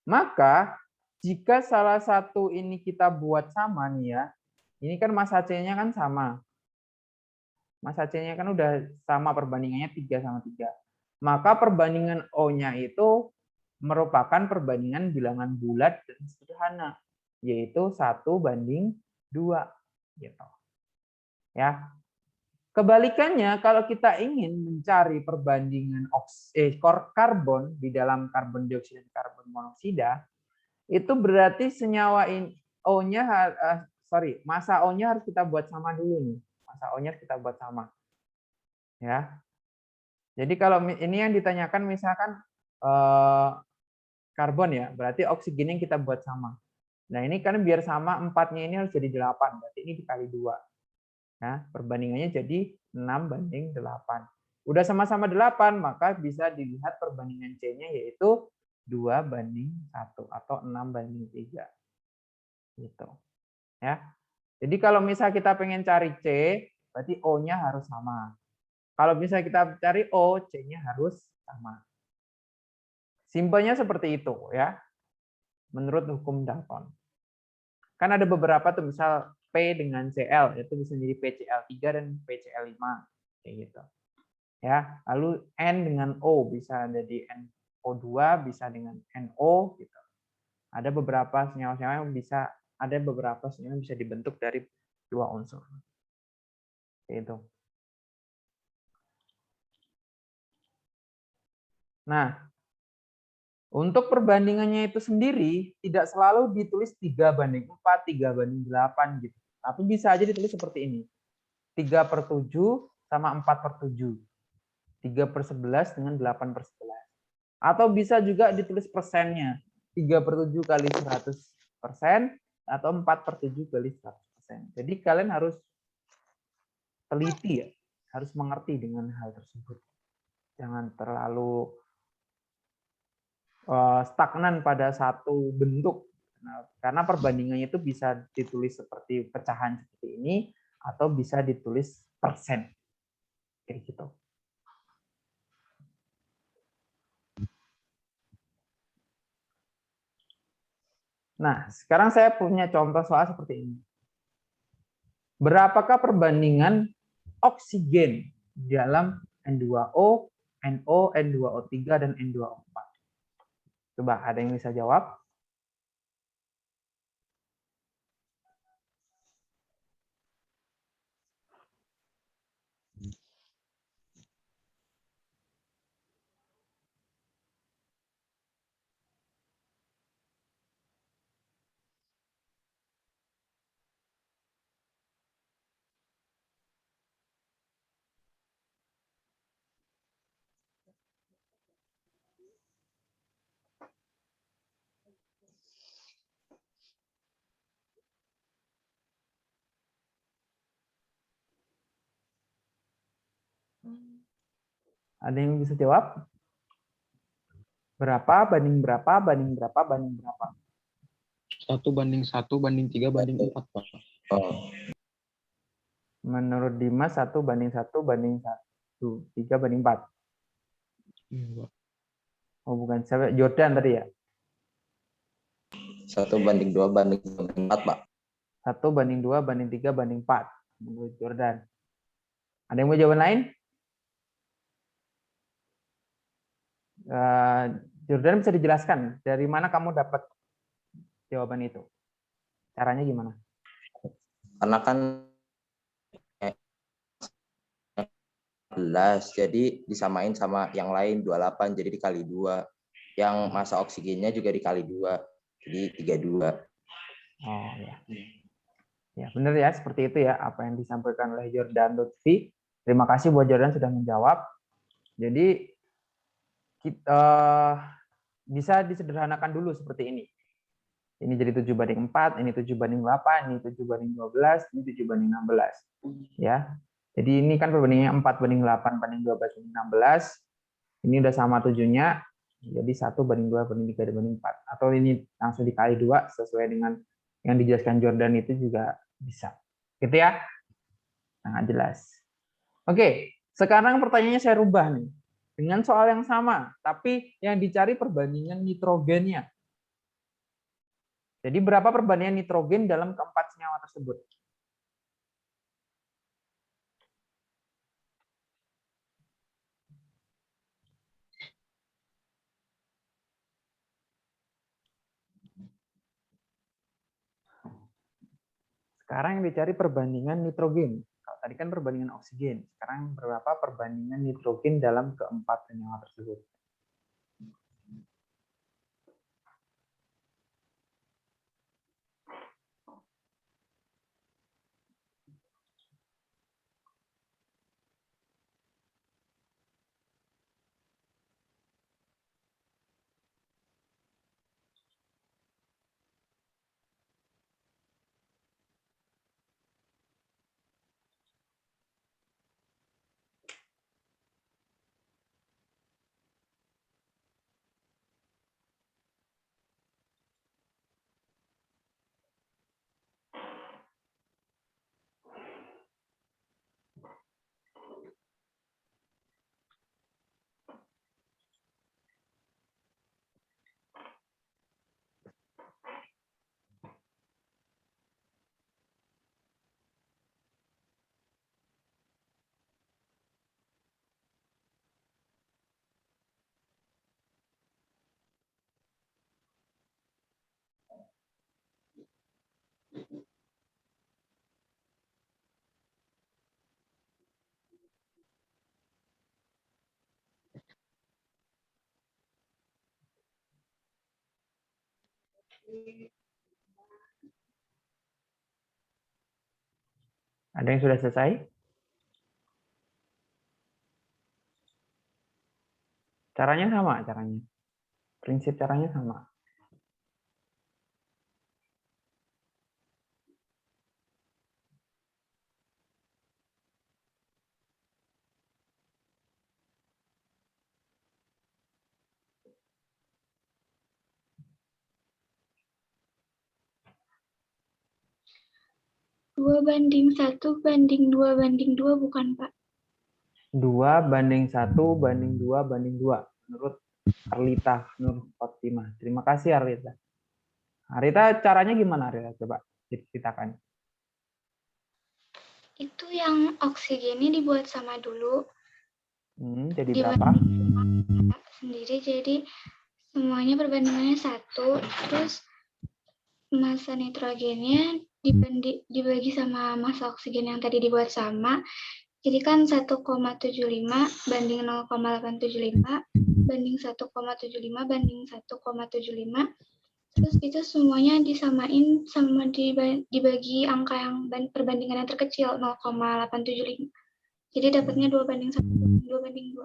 maka jika salah satu ini kita buat sama nih ya, ini kan massa C-nya kan sama. Massa C-nya kan udah sama, perbandingannya 3:3. Maka perbandingan O-nya itu merupakan perbandingan bilangan bulat dan sederhana, yaitu 1:2. Gitu. Ya. Kebalikannya, kalau kita ingin mencari perbandingan karbon di dalam karbon dioksida dan karbon monoksida, itu berarti senyawa O-nya massa O-nya harus kita buat sama dulu nih. Massa O-nya harus kita buat sama. Ya. Jadi kalau ini yang ditanyakan misalkan karbon ya, berarti oksigen yang kita buat sama. Nah, ini kan biar sama 4-nya ini harus jadi 8, berarti ini dikali 2. Nah, perbandingannya jadi 6:8. Udah sama-sama 8, maka bisa dilihat perbandingan C-nya yaitu 2:1 atau 6:3. Gitu. Ya. Jadi kalau misal kita pengen cari C, berarti O-nya harus sama. Kalau bisa kita cari O, C-nya harus sama. Simpelnya seperti itu ya. Menurut hukum Dalton. Kan ada beberapa tuh misal P dengan Cl itu bisa menjadi PCl3 dan PCl5 kayak gitu. Ya, lalu N dengan O bisa jadi NO2 bisa dengan NO gitu. Ada beberapa senyawa-senyawa yang bisa dibentuk dari dua unsur. Kayak itu. Nah, untuk perbandingannya itu sendiri tidak selalu ditulis 3:4, 3:8 gitu. Tapi bisa aja ditulis seperti ini. 3/7 sama 4/7. 3/11 dengan 8/11. Atau bisa juga ditulis persennya. 3/7 kali 100% atau 4/7 kali 100%. Jadi kalian harus teliti ya, harus mengerti dengan hal tersebut. Jangan terlalu stagnan pada satu bentuk. Nah, karena perbandingannya itu bisa ditulis seperti pecahan seperti ini atau bisa ditulis persen. Kayak gitu. Nah, sekarang saya punya contoh soal seperti ini. Berapakah perbandingan oksigen dalam N2O, NO, N2O3, dan N2O4? Coba ada yang bisa jawab? Ada yang bisa jawab? Berapa banding berapa banding berapa banding berapa? 1:1:3:4, Pak. Menurut Dimas 1:1:1, 3:4. Iya, Pak. Oh bukan, saya Jordan tadi ya? 1:2:4, Pak. 1:2:3:4 menurut Jordan. Ada yang mau jawaban lain? Jordan bisa dijelaskan dari mana kamu dapat jawaban itu? Caranya gimana? Karena kan 11, jadi disamain sama yang lain 28, jadi dikali 2. Yang masa oksigennya juga dikali 2, jadi 32. Oh ya. Ya, benar ya, seperti itu ya apa yang disampaikan oleh Jordan Lutfi. Terima kasih buat Jordan sudah menjawab. Jadi kita bisa disederhanakan dulu seperti ini. Ini jadi 7:4, ini 7:8, ini 7:12, ini 7:16. Ya. Jadi ini kan perbandingannya 4:8, 12:16. Ini udah sama 7-nya. Jadi 1:2:3:4. Atau ini langsung dikali 2 sesuai dengan yang dijelaskan Jordan itu juga bisa. Gitu ya? Sangat jelas. Oke, sekarang pertanyaannya saya rubah nih. Dengan soal yang sama, tapi yang dicari perbandingan nitrogennya. Jadi berapa perbandingan nitrogen dalam keempat senyawa tersebut? Sekarang yang dicari perbandingan nitrogen. Kalau tadi kan perbandingan oksigen. Sekarang berapa perbandingan nitrogen dalam keempat senyawa tersebut? Ada yang sudah selesai? Caranya sama, caranya. Prinsip caranya sama. 2:1:2 bukan, Pak? 2:1:2 menurut Arlita Nur Fatimah. Terima kasih Arlita. Arlita, caranya gimana Arlita? Coba ceritakan. Itu yang oksigennya dibuat sama dulu. Jadi berapa? Sendiri, jadi semuanya perbandingannya 1, terus massa nitrogennya dibagi sama massa oksigen yang tadi dibuat sama. Jadi kan 1,75 banding 0,875 banding 1,75 banding 1,75. Terus itu semuanya disamain sama dibagi angka yang perbandingan yang terkecil 0,875. Jadi dapatnya 2:1, 2:2.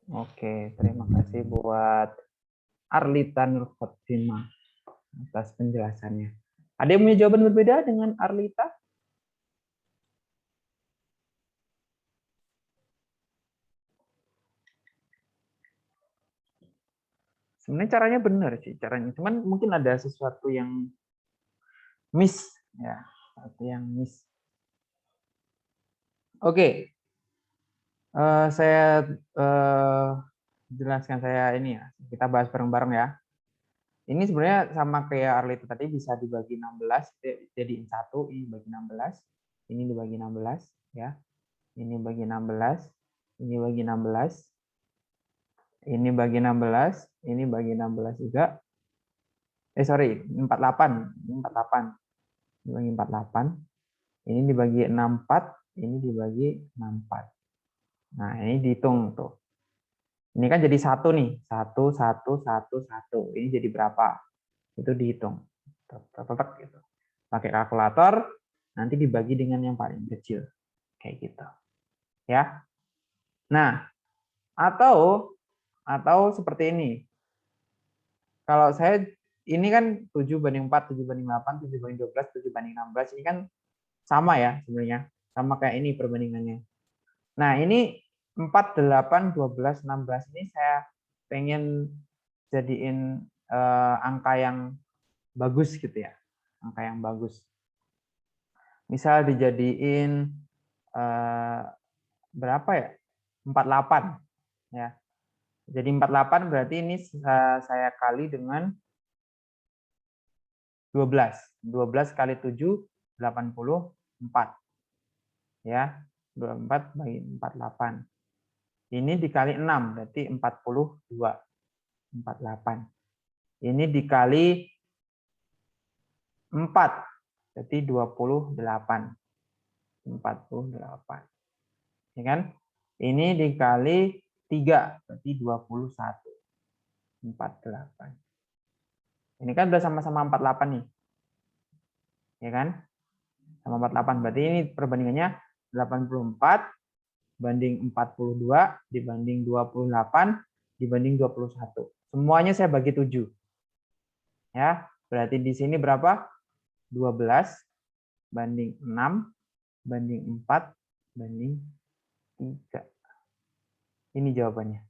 Oke, terima kasih buat Arlita Nur Fatimah atas penjelasannya. Ada yang punya jawaban berbeda dengan Arlita? Sebenarnya caranya benar sih, caranya. Cuman mungkin ada sesuatu yang miss, ya, sesuatu yang miss. Oke, saya jelaskan ini ya. Kita bahas bareng-bareng ya. Ini sebenarnya sama kayak Arlita tadi, bisa dibagi 16, jadiin 1, ini bagi 16, ini dibagi 16, ya. Ini bagi 16, ini bagi 16, ini bagi 16, ini bagi 16 juga. 48, ini 48. Ini bagi 48, ini dibagi 64, ini dibagi 64. Nah, ini dihitung tuh. Ini kan jadi 1 nih, 1, 1, 1, 1. Ini jadi berapa? Itu dihitung. Gitu. Pakai kalkulator, nanti dibagi dengan yang paling kecil. Kayak gitu. Ya. Nah, atau seperti ini. Kalau saya, ini kan 7:4, 7:8, 7:12, 7:16. Ini kan sama ya sebenarnya. Sama kayak ini perbandingannya. Nah, ini 4, 8, 12, 16 ini saya pengen jadiin angka yang bagus gitu ya. Angka yang bagus. Misal dijadiin berapa ya? 48 ya. Jadi 48 berarti ini saya kali dengan 12. 12 kali 7 84. Ya. 24 bagi 48. Ini dikali 6 berarti 42. 48. Ini dikali 4 berarti 28. 48. Ya kan? Ini dikali 3 berarti 21. 48. Ini kan udah sama-sama 48 nih. Ya kan? Sama 48. Berarti ini perbandingannya 84 banding 42 dibanding 28 dibanding 21. Semuanya saya bagi 7. Ya, berarti di sini berapa? 12 banding 6 banding 4 banding 3. Ini jawabannya.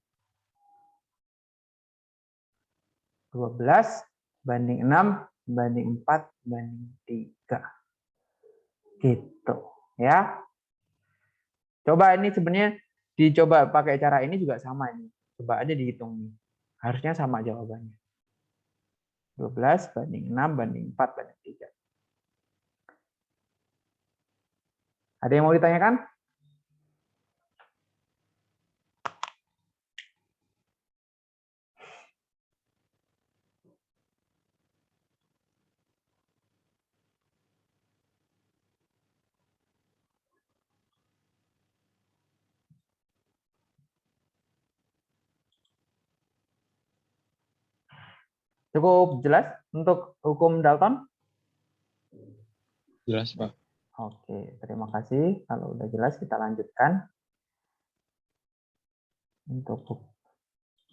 12 banding 6 banding 4 banding 3. Gitu, ya. Coba ini sebenarnya dicoba pakai cara ini juga sama ini. Coba aja dihitung nih. Harusnya sama jawabannya. 12 banding 6 banding 4 banding 3. Ada yang mau ditanyakan? Cukup jelas untuk hukum Dalton? Jelas, Pak. Oke, terima kasih. Kalau udah jelas kita lanjutkan. Untuk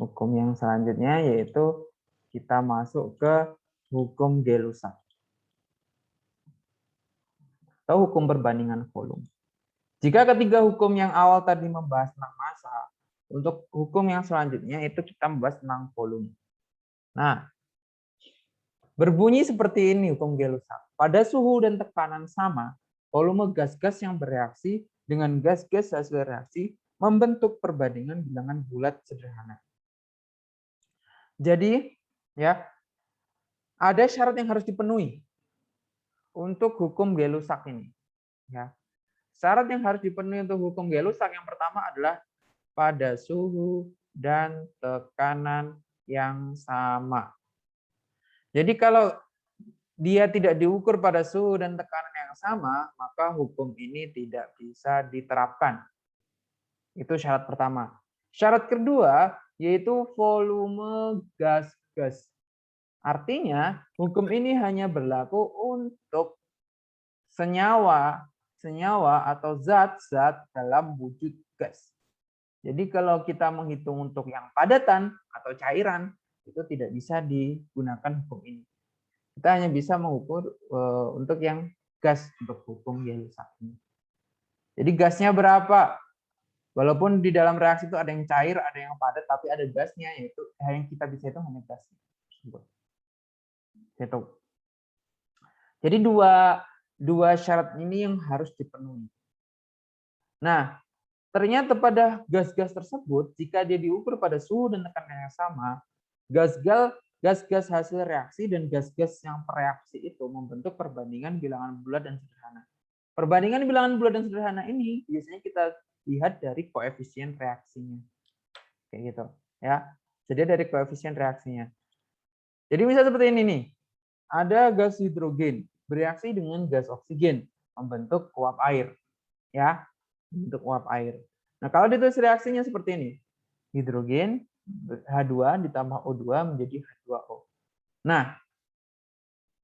hukum yang selanjutnya yaitu kita masuk ke hukum Gay-Lussac atau hukum perbandingan volume. Jika ketiga hukum yang awal tadi membahas tentang massa, untuk hukum yang selanjutnya itu kita membahas tentang volume. Nah, berbunyi seperti ini hukum Gay-Lussac. Pada suhu dan tekanan sama, volume gas-gas yang bereaksi dengan gas-gas hasil reaksi membentuk perbandingan bilangan bulat sederhana. Jadi, ya, ada syarat yang harus dipenuhi untuk hukum Gay-Lussac ini. Ya. Syarat yang harus dipenuhi untuk hukum Gay-Lussac yang pertama adalah pada suhu dan tekanan yang sama. Jadi kalau dia tidak diukur pada suhu dan tekanan yang sama, maka hukum ini tidak bisa diterapkan. Itu syarat pertama. Syarat kedua yaitu volume gas-gas. Artinya, hukum ini hanya berlaku untuk senyawa atau zat-zat dalam wujud gas. Jadi kalau kita menghitung untuk yang padatan atau cairan, itu tidak bisa digunakan hukum ini. Kita hanya bisa mengukur untuk yang gas, untuk hukum Gay-Lussac ini. Jadi gasnya berapa? Walaupun di dalam reaksi itu ada yang cair, ada yang padat, tapi ada gasnya, yaitu yang kita bisa hitung hanya gasnya. Gitu. Jadi dua syarat ini yang harus dipenuhi. Nah, ternyata pada gas-gas tersebut, jika dia diukur pada suhu dan tekanan yang sama, gas-gas hasil reaksi dan gas-gas yang bereaksi itu membentuk perbandingan bilangan bulat dan sederhana. Perbandingan bilangan bulat dan sederhana ini biasanya kita lihat dari koefisien reaksinya. Kayak gitu, ya. Jadi dari koefisien reaksinya. Jadi bisa seperti ini nih. Ada gas hidrogen bereaksi dengan gas oksigen membentuk uap air, ya, membentuk uap air. Nah, kalau ditulis reaksinya seperti ini, hidrogen H2 ditambah O2 menjadi H2O. Nah,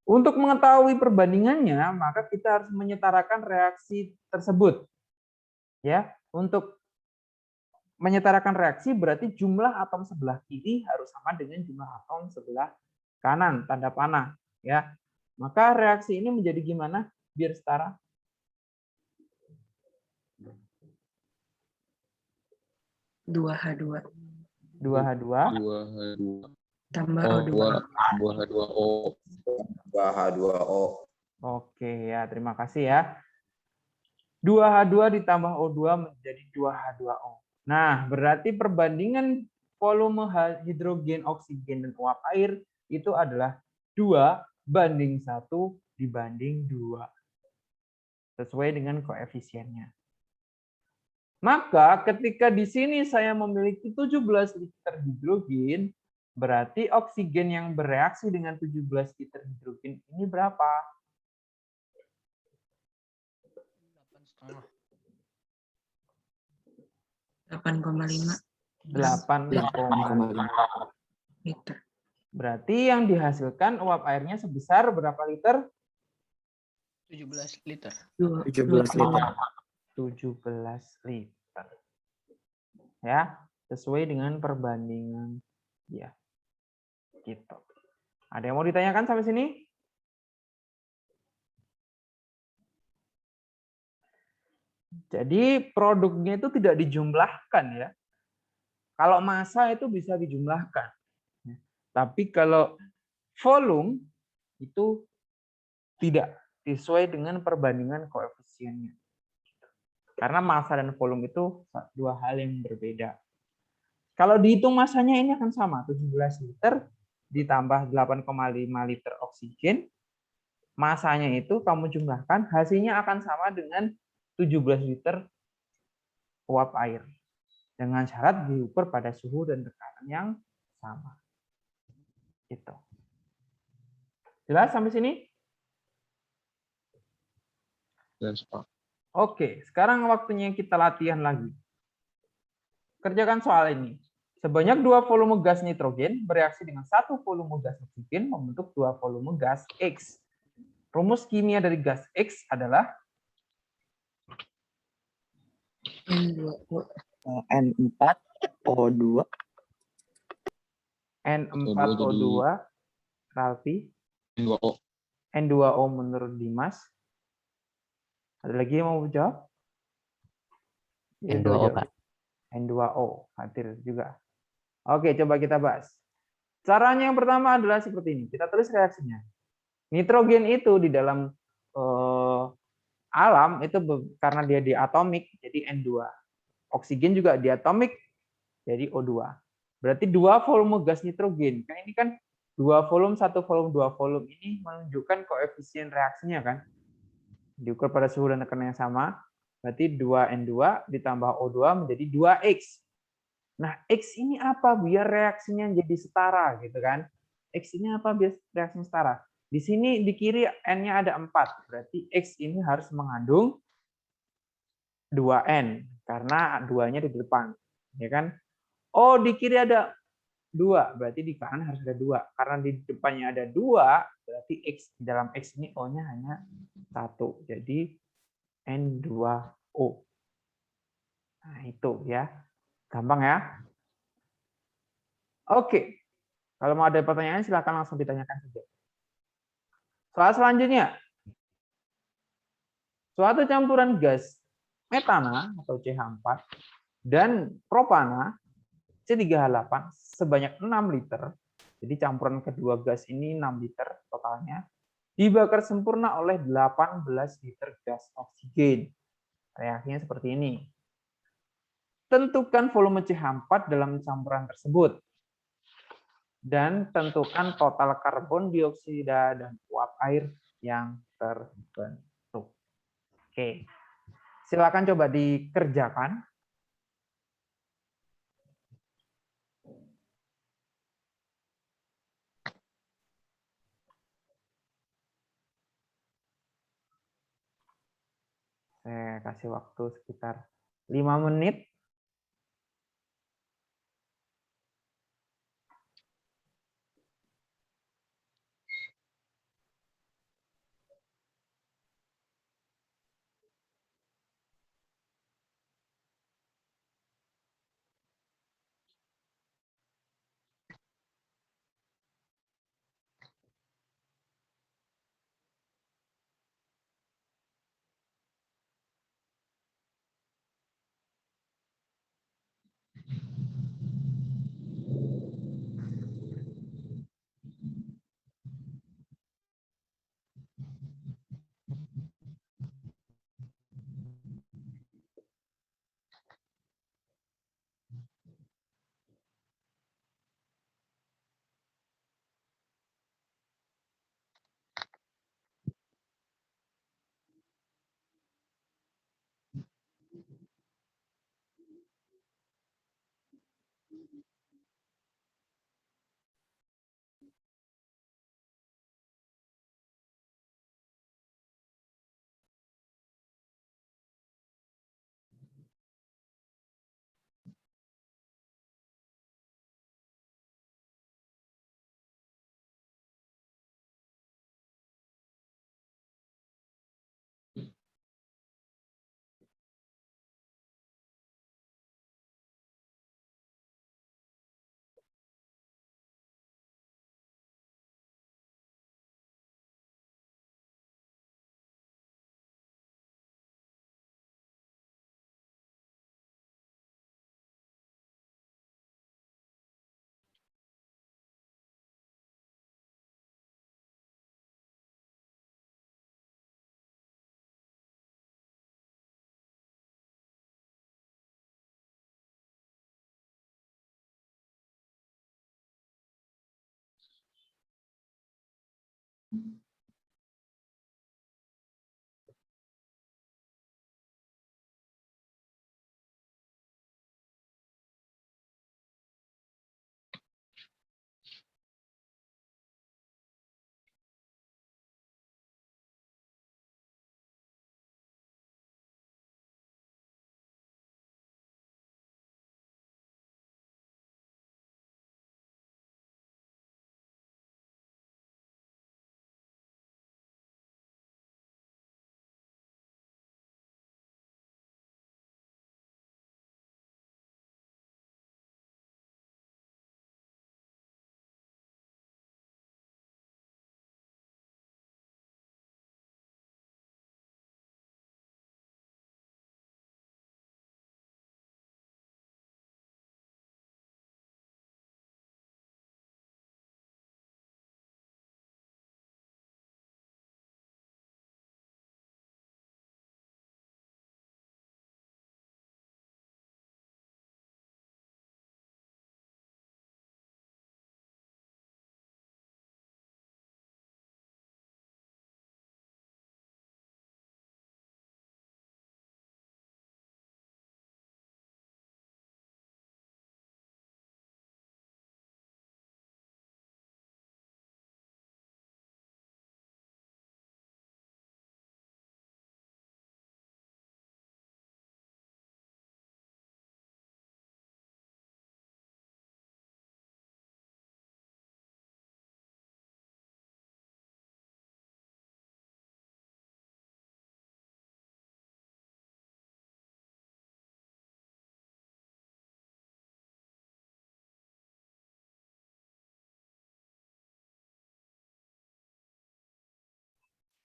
untuk mengetahui perbandingannya, maka kita harus menyetarakan reaksi tersebut, ya. Untuk menyetarakan reaksi berarti jumlah atom sebelah kiri harus sama dengan jumlah atom sebelah kanan, tanda panah, ya. Maka reaksi ini menjadi gimana biar setara? Dua H2 tambah O2 2H2O. Oke ya, terima kasih ya. 2H2 ditambah O2 menjadi 2H2O. Nah, berarti perbandingan volume hidrogen, oksigen, dan uap air itu adalah 2:1 dibanding 2. Sesuai dengan koefisiennya. Maka ketika di sini saya memiliki 17 liter hidrogen, berarti oksigen yang bereaksi dengan 17 liter hidrogen ini berapa? 8,5 liter. Berarti yang dihasilkan uap airnya sebesar berapa liter? 17 liter. 17 liter. 17 liter. Ya, sesuai dengan perbandingan dia. Gitu. Ada yang mau ditanyakan sampai sini? Jadi produknya itu tidak dijumlahkan ya. Kalau massa itu bisa dijumlahkan. Tapi kalau volume itu tidak sesuai dengan perbandingan koefisiennya. Karena massa dan volume itu dua hal yang berbeda. Kalau dihitung massanya ini akan sama, 17 liter ditambah 8,5 liter oksigen. Massanya itu kamu jumlahkan, hasilnya akan sama dengan 17 liter uap air. Dengan syarat diukur pada suhu dan tekanan yang sama. Gitu. Jelas sampai sini? Jelas, Pak. Oke, sekarang waktunya kita latihan lagi. Kerjakan soal ini. Sebanyak 2 volume gas nitrogen bereaksi dengan 1 volume gas oksigen membentuk 2 volume gas X. Rumus kimia dari gas X adalah N4O2 N4O2 Ralfi, N2O. N2O menurut Dimas. Ada lagi yang mau jawab? N2O, Pak. N2O hadir juga. Oke, coba kita bahas. Caranya yang pertama adalah seperti ini. Kita tulis reaksinya. Nitrogen itu di dalam alam itu karena dia diatomik jadi N2. Oksigen juga diatomik jadi O2. Berarti 2 volume gas nitrogen. Nah, ini kan 2 volume, 1 volume, 2 volume ini menunjukkan koefisien reaksinya kan. Diukur pada suhu dan tekanan yang sama. Berarti 2N2 ditambah O2 menjadi 2X. Nah, X ini apa biar reaksinya jadi setara gitu kan. X ini apa biar reaksinya setara. Di sini di kiri N-nya ada 4. Berarti X ini harus mengandung 2N karena 2-nya di depan. Ya kan? Oh, di kiri ada 2, berarti di kanan harus ada 2. Karena di depannya ada 2, berarti X di dalam X ini O-nya hanya 1. Jadi N2O. Nah, itu ya. Gampang ya. Oke. Kalau mau ada pertanyaan silakan langsung ditanyakan saja. Soal selanjutnya. Suatu campuran gas metana atau CH4 dan propana C3H8 sebanyak 6 liter. Jadi campuran kedua gas ini 6 liter totalnya. Dibakar sempurna oleh 18 liter gas oksigen. Reaksinya seperti ini. Tentukan volume CH4 dalam campuran tersebut. Dan tentukan total karbon dioksida dan uap air yang terbentuk. Oke. Silakan coba dikerjakan. Saya kasih waktu sekitar 5 menit.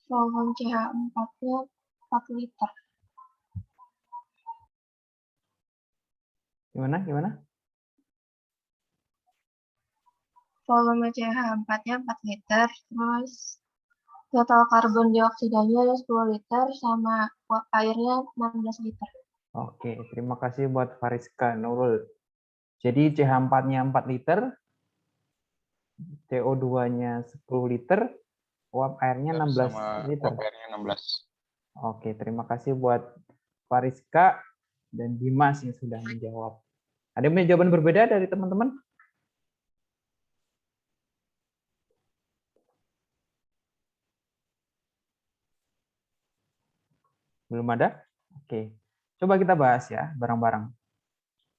volume CH4-nya 4 liter. Gimana? Volume CH4-nya 4 liter, terus total karbon dioksidanya ada 10 liter, sama airnya 16 liter. Oke, terima kasih buat Fariska Nurul. Jadi CH4-nya 4 liter, CO2-nya 10 liter, uap airnya 16 sama liter. uap airnya 16. Oke, terima kasih buat Fariska dan Dimas yang sudah menjawab. Ada yang punya jawaban berbeda dari teman-teman? Belum ada? Oke. Coba kita bahas ya, bareng-bareng.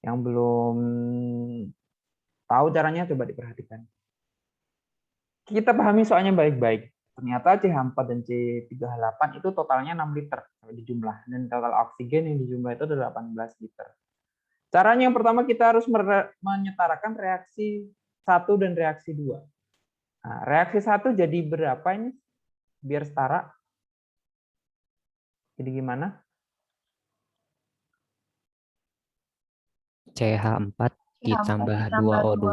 Yang belum tahu caranya, coba diperhatikan. Kita pahami soalnya baik-baik. Ternyata CH4 dan C3H8 itu totalnya 6 liter di jumlah. Dan total oksigen yang di jumlah itu adalah 18 liter. Caranya yang pertama kita harus menyetarakan reaksi 1 dan reaksi 2. Nah, reaksi 1 jadi berapa ini? Biar setara. Jadi gimana? CH4 ditambah 2O2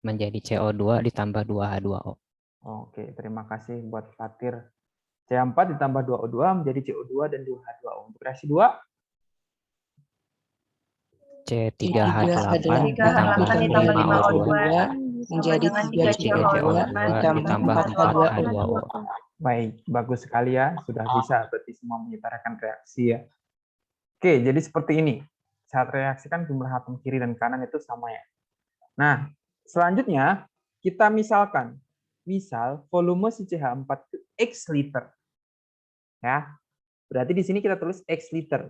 menjadi CO2 ditambah 2H2O. Oke, terima kasih buat Fatir. CH4 ditambah 2O2 menjadi CO2 dan 2H2O. Untuk reaksi 2? C3H8 ditambah 5O2 menjadi 3CO2 ditambah 4H2O. Baik, bagus sekali ya. Sudah bisa berarti semua menyetarakan reaksi ya. Oke, jadi seperti ini. Saat reaksi kan jumlah atom kiri dan kanan itu sama ya. Nah, selanjutnya kita misalkan. Misal volume si CH4 itu X liter. Ya. Berarti di sini kita tulis X liter.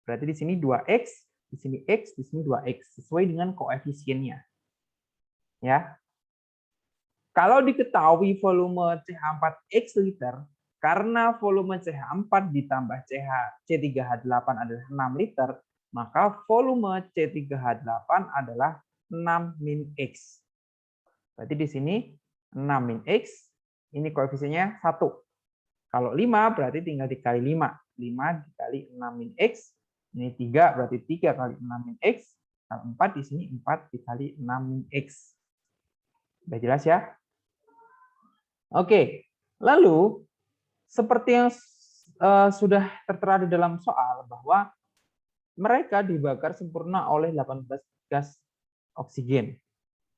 Berarti di sini 2X, di sini X, di sini 2X. Sesuai dengan koefisiennya. Ya. Kalau diketahui volume CH4 X liter, karena volume CH4 ditambah C3H8 adalah 6 liter, maka volume C3H8 adalah 6 min X. Berarti di sini 6 min X, ini koefisiennya 1. Kalau 5 berarti tinggal dikali 5. 5 dikali 6 min X, ini 3 berarti 3 kali 6 min X. Kalau 4 di sini 4 dikali 6 min X. Sudah jelas ya? Oke, lalu seperti yang sudah tertera di dalam soal bahwa mereka dibakar sempurna oleh 18 gas oksigen.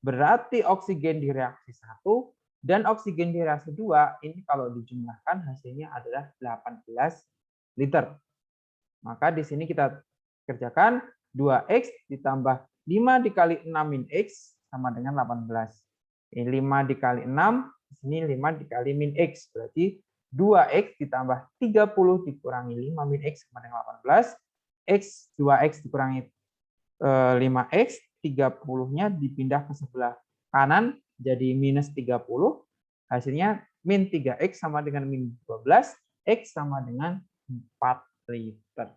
Berarti oksigen di reaksi 1 dan oksigen di reaksi 2 ini kalau dijumlahkan hasilnya adalah 18 liter. Maka di sini kita kerjakan 2X ditambah 5 dikali 6 min X sama dengan 18. Ini 5 dikali 6, di sini 5 dikali min X. Berarti 2X ditambah 30 dikurangi 5 min X sama dengan 18. X, 2X dikurangi 5X, 30-nya dipindah ke sebelah kanan jadi minus 30. Hasilnya min 3X sama dengan min 12. X sama dengan 4 liter.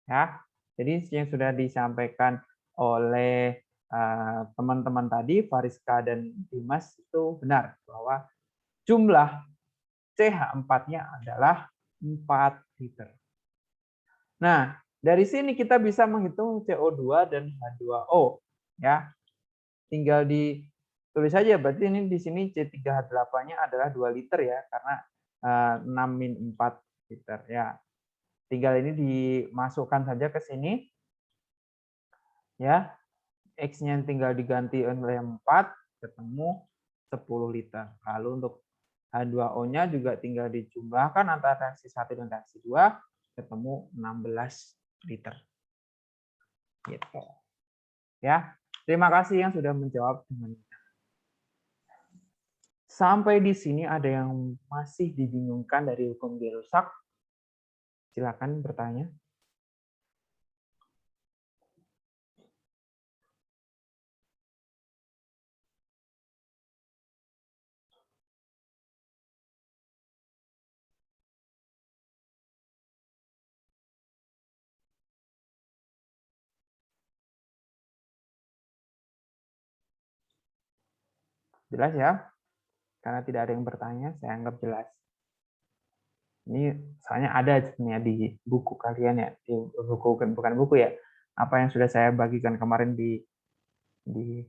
Ya, jadi yang sudah disampaikan oleh teman-teman tadi, Fariska dan Dimas, itu benar bahwa jumlah CH4-nya adalah 4 liter. Nah, dari sini kita bisa menghitung CO2 dan H2O. Ya, tinggal ditulis saja, berarti ini di sini C3H8-nya adalah 2 liter ya, karena 6 min 4 liter. Ya, tinggal ini dimasukkan saja ke sini. Ya, X-nya tinggal diganti oleh 4, ketemu 10 liter. Lalu untuk H2O-nya juga tinggal dijumlahkan antara reaksi 1 dan reaksi 2, ketemu 16 liter. Gitu. Ya, terima kasih yang sudah menjawab dengan sampai di sini. Ada yang masih dibingungkan dari hukum Gay-Lussac? Silakan bertanya. Jelas ya? Karena tidak ada yang bertanya, saya anggap jelas. Ini soalnya ada sebenarnya di buku kalian ya, di buku bukan buku ya, apa yang sudah saya bagikan kemarin di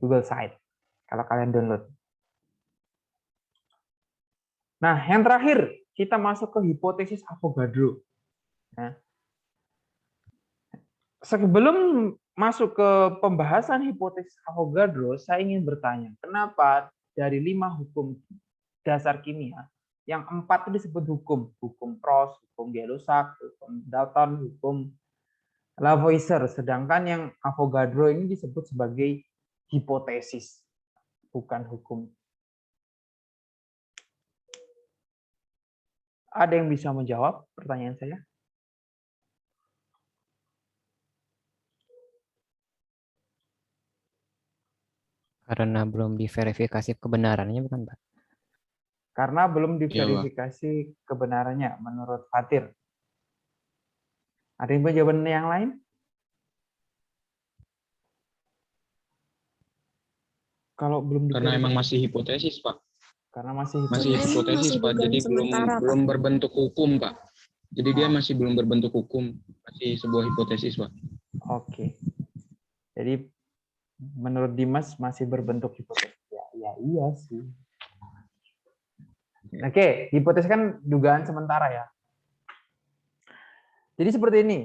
Google Site. Kalau kalian download. Nah, yang terakhir kita masuk ke hipotesis Avogadro. Nah, sebelum masuk ke pembahasan hipotesis Avogadro, saya ingin bertanya, kenapa dari 5 hukum dasar kimia, yang 4 itu disebut hukum Proust, hukum Gay-Lussac, hukum Dalton, hukum Lavoisier, sedangkan yang Avogadro ini disebut sebagai hipotesis, bukan hukum. Ada yang bisa menjawab pertanyaan saya? Karena belum diverifikasi kebenarannya, bukan, Pak? Karena belum diverifikasi kebenarannya menurut Fatir. Ada yang jawaban yang lain? Kalau belum Karena emang masih hipotesis, Pak. Karena masih hipotesis, Pak. Jadi belum berbentuk hukum, Pak. Jadi dia masih belum berbentuk hukum, masih sebuah hipotesis, Pak. Oke. Jadi menurut Dimas masih berbentuk hipotesis. Ya iya sih. Oke, hipotesis kan dugaan sementara ya. Jadi seperti ini.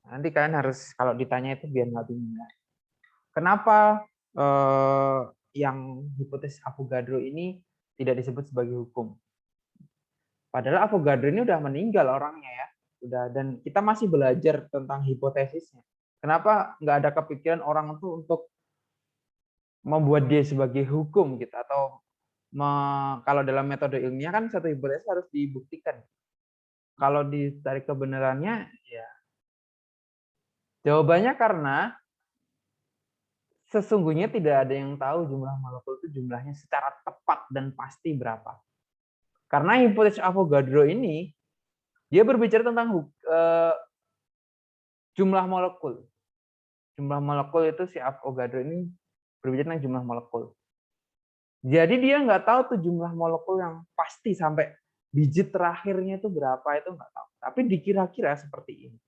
Nanti kalian harus kalau ditanya itu biar nggak bingung. Kenapa yang hipotesis Avogadro ini tidak disebut sebagai hukum? Padahal Avogadro ini udah meninggal orangnya ya. Dan kita masih belajar tentang hipotesisnya. Kenapa nggak ada kepikiran orang itu untuk membuat dia sebagai hukum gitu, atau kalau dalam metode ilmiah kan satu hipotesis harus dibuktikan. Kalau ditarik kebenarannya, ya jawabannya karena sesungguhnya tidak ada yang tahu jumlah molekul itu jumlahnya secara tepat dan pasti berapa. Karena hipotesis Avogadro ini dia berbicara tentang jumlah molekul. Jumlah molekul itu si Avogadro ini berbicara tentang jumlah molekul. Jadi dia nggak tahu tuh jumlah molekul yang pasti sampai digit terakhirnya itu berapa, itu nggak tahu. Tapi dikira-kira seperti ini.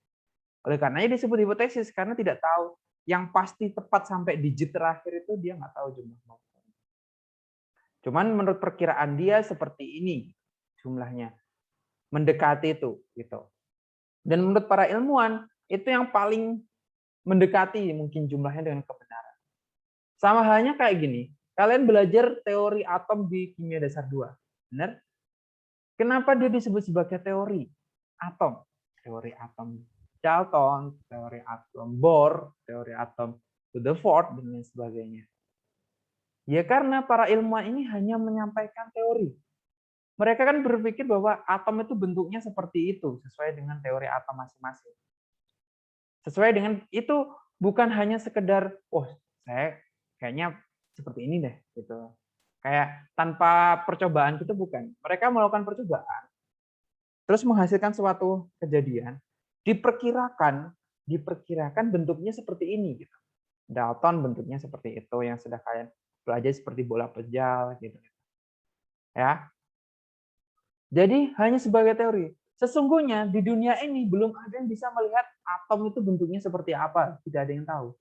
Oleh karenanya disebut hipotesis karena tidak tahu yang pasti tepat sampai digit terakhir itu dia nggak tahu jumlah molekul. Cuman menurut perkiraan dia seperti ini jumlahnya, mendekati itu gitu. Dan menurut para ilmuwan itu yang paling mendekati mungkin jumlahnya dengan kebenaran. Sama halnya kayak gini. Kalian belajar teori atom di kimia dasar 2. Benar? Kenapa dia disebut sebagai teori atom? Teori atom Dalton, teori atom Bohr, teori atom Rutherford, dan lain sebagainya. Ya karena para ilmuwan ini hanya menyampaikan teori. Mereka kan berpikir bahwa atom itu bentuknya seperti itu, sesuai dengan teori atom masing-masing. Sesuai dengan itu, bukan hanya sekedar, oh saya kayaknya seperti ini deh, gitu. Kayak tanpa percobaan gitu bukan. Mereka melakukan percobaan, terus menghasilkan suatu kejadian, diperkirakan bentuknya seperti ini, gitu. Dalton bentuknya seperti itu yang sudah kalian pelajari seperti bola pejal, gitu. Ya. Jadi hanya sebagai teori. Sesungguhnya di dunia ini belum ada yang bisa melihat atom itu bentuknya seperti apa, tidak ada yang tahu.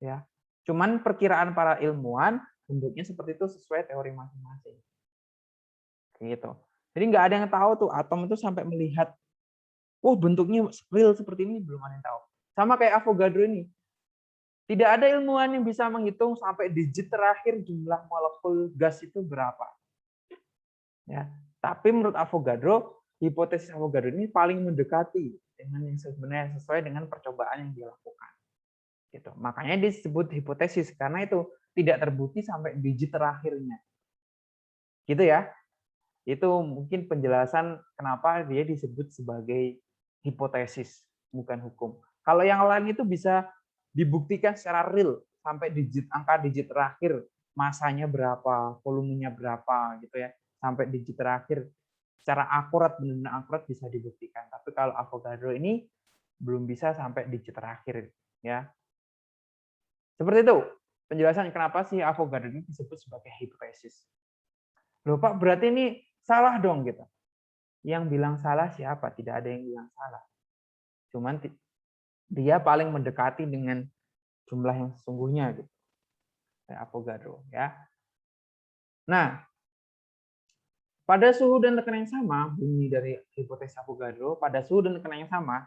Ya. Cuman perkiraan para ilmuwan bentuknya seperti itu sesuai teori masing-masing. Gitu. Jadi nggak ada yang tahu tuh atom itu sampai melihat, oh bentuknya real seperti ini, belum ada yang tahu. Sama kayak Avogadro ini. Tidak ada ilmuwan yang bisa menghitung sampai digit terakhir jumlah molekul gas itu berapa. Ya. Tapi menurut Avogadro, hipotesis Avogadro ini paling mendekati dengan yang sebenarnya sesuai dengan percobaan yang dilakukan. Gitu. Makanya disebut hipotesis karena itu tidak terbukti sampai digit terakhirnya. Gitu ya. Itu mungkin penjelasan kenapa dia disebut sebagai hipotesis, bukan hukum. Kalau yang lain itu bisa dibuktikan secara real sampai angka digit terakhir, masanya berapa, volumenya berapa gitu ya. Sampai digit terakhir secara akurat, benar-benar akurat bisa dibuktikan. Tapi kalau Avogadro ini belum bisa sampai digit terakhir ya. Seperti itu penjelasan kenapa sih Avogadro ini disebut sebagai hipotesis. Loh Pak, berarti ini salah dong gitu. Yang bilang salah siapa? Tidak ada yang bilang salah. Cuman dia paling mendekati dengan jumlah yang sesungguhnya gitu. Kayak Avogadro ya. Nah, pada suhu dan tekanan yang sama, bunyi dari hipotesa Avogadro, pada suhu dan tekanan yang sama,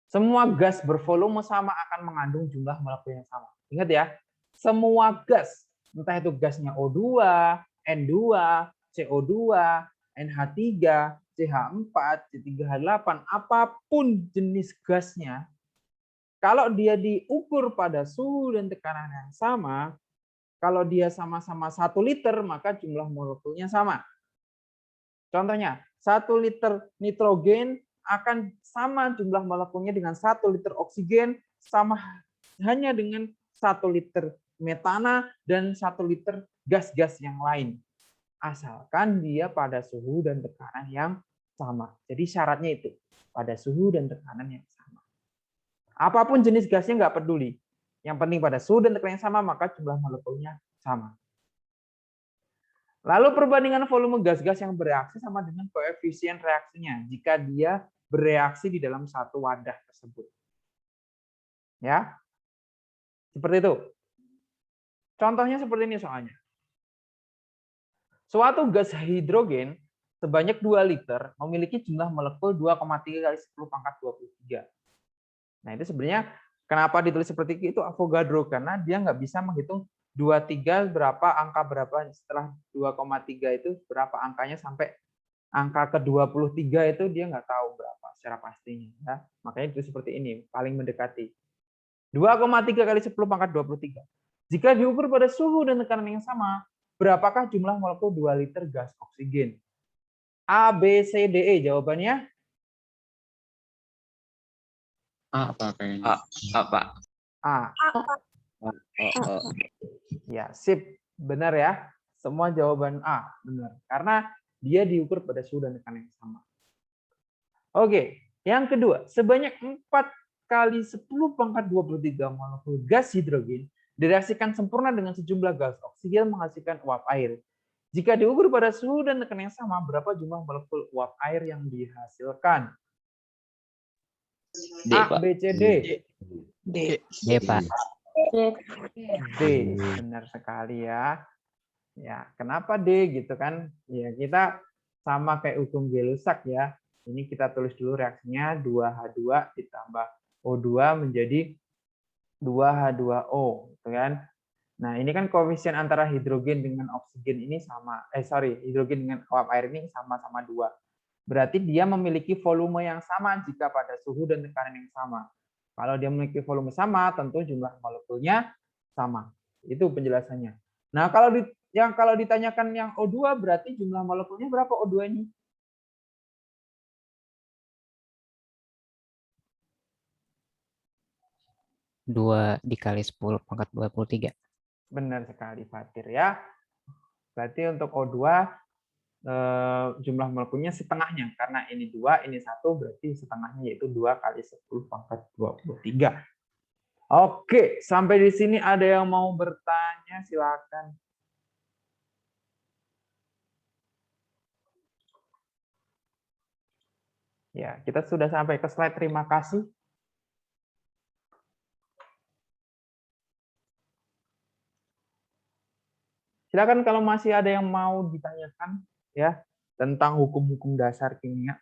semua gas bervolume sama akan mengandung jumlah molekul yang sama. Ingat ya, semua gas, entah itu gasnya O2, N2, CO2, NH3, CH4, C3H8, apapun jenis gasnya, kalau dia diukur pada suhu dan tekanan yang sama, kalau dia sama-sama 1 liter, maka jumlah molekulnya sama. Contohnya, 1 liter nitrogen akan sama jumlah molekulnya dengan 1 liter oksigen, sama hanya dengan 1 liter metana dan 1 liter gas-gas yang lain. Asalkan dia pada suhu dan tekanan yang sama. Jadi syaratnya itu, pada suhu dan tekanan yang sama. Apapun jenis gasnya nggak peduli. Yang penting pada suhu dan tekanan yang sama, maka jumlah molekulnya sama. Lalu perbandingan volume gas-gas yang bereaksi sama dengan koefisien reaksinya jika dia bereaksi di dalam satu wadah tersebut. Ya. Seperti itu. Contohnya seperti ini soalnya. Suatu gas hidrogen sebanyak 2 liter memiliki jumlah molekul 2,3 kali 10 pangkat 23. Nah, itu sebenarnya kenapa ditulis seperti itu Avogadro, karena dia nggak bisa menghitung 23 berapa, angka berapa setelah 2,3 itu berapa angkanya sampai angka ke-23 itu dia nggak tahu berapa secara pastinya. Ya. Makanya itu seperti ini, paling mendekati. 2,3 kali 10 pangkat 23. Jika diukur pada suhu dan tekanan yang sama, berapakah jumlah molekul 2 liter gas oksigen? A, B, C, D, E. Jawabannya? A, Pak, kayaknya. A, Pak. A. Ya, sip. Benar ya. Semua jawaban A. Benar. Karena dia diukur pada suhu dan tekanan yang sama. Oke. Yang kedua, sebanyak 4 kali 10 pangkat 23 molekul gas hidrogen direaksikan sempurna dengan sejumlah gas oksigen menghasilkan uap air. Jika diukur pada suhu dan tekanan yang sama, berapa jumlah molekul uap air yang dihasilkan? D, A, Pak. B, C, D. D. D, Pak. D, benar sekali ya. Ya, kenapa D gitu kan? Ya, kita sama kayak hukum Gay-Lussac ya. Ini kita tulis dulu reaksinya 2H2 ditambah O2 menjadi 2H2O, gitu kan? Nah, ini kan koefisien antara hidrogen dengan oksigen ini sama, hidrogen dengan uap air ini sama-sama 2. Berarti dia memiliki volume yang sama jika pada suhu dan tekanan yang sama. Kalau dia memiliki volume sama, tentu jumlah molekulnya sama. Itu penjelasannya. Nah, kalau ditanyakan yang O2, berarti jumlah molekulnya berapa O2 ini? Dua dikali 10 pangkat 23. Benar sekali, Fatir ya. Berarti untuk O2 jumlah molekulnya setengahnya, karena ini 2, ini 1, berarti setengahnya yaitu 2 kali 10 pangkat 23. Oke, sampai di sini ada yang mau bertanya, silakan. Ya, kita sudah sampai ke slide terima kasih. Silakan kalau masih ada yang mau ditanyakan ya tentang hukum-hukum dasar kimia.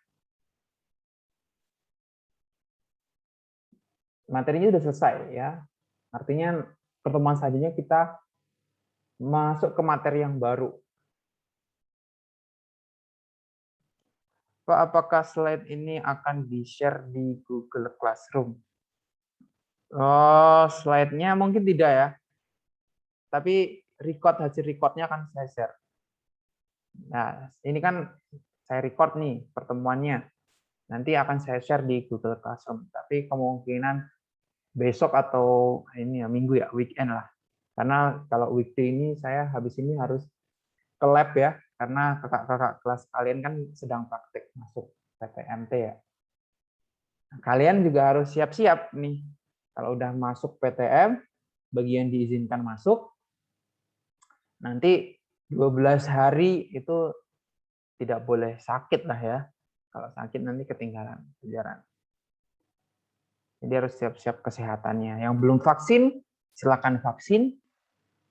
Materinya sudah selesai ya. Artinya pertemuan selanjutnya kita masuk ke materi yang baru. Pak, apakah slide ini akan di-share di Google Classroom? Oh, slide-nya mungkin tidak ya. Tapi hasil recordnya akan saya share. Nah, ini kan saya record nih pertemuannya. Nanti akan saya share di Google Classroom. Tapi kemungkinan besok atau ini ya minggu ya, weekend lah. Karena kalau weekday ini saya habis ini harus ke lab ya, karena kakak-kakak kelas kalian kan sedang praktek masuk PTMT ya. Nah, kalian juga harus siap-siap nih. Kalau udah masuk PTM, bagi yang diizinkan masuk, nanti 12 hari itu tidak boleh sakit lah ya. Kalau sakit nanti ketinggalan pelajaran. Jadi harus siap-siap kesehatannya. Yang belum vaksin, silakan vaksin.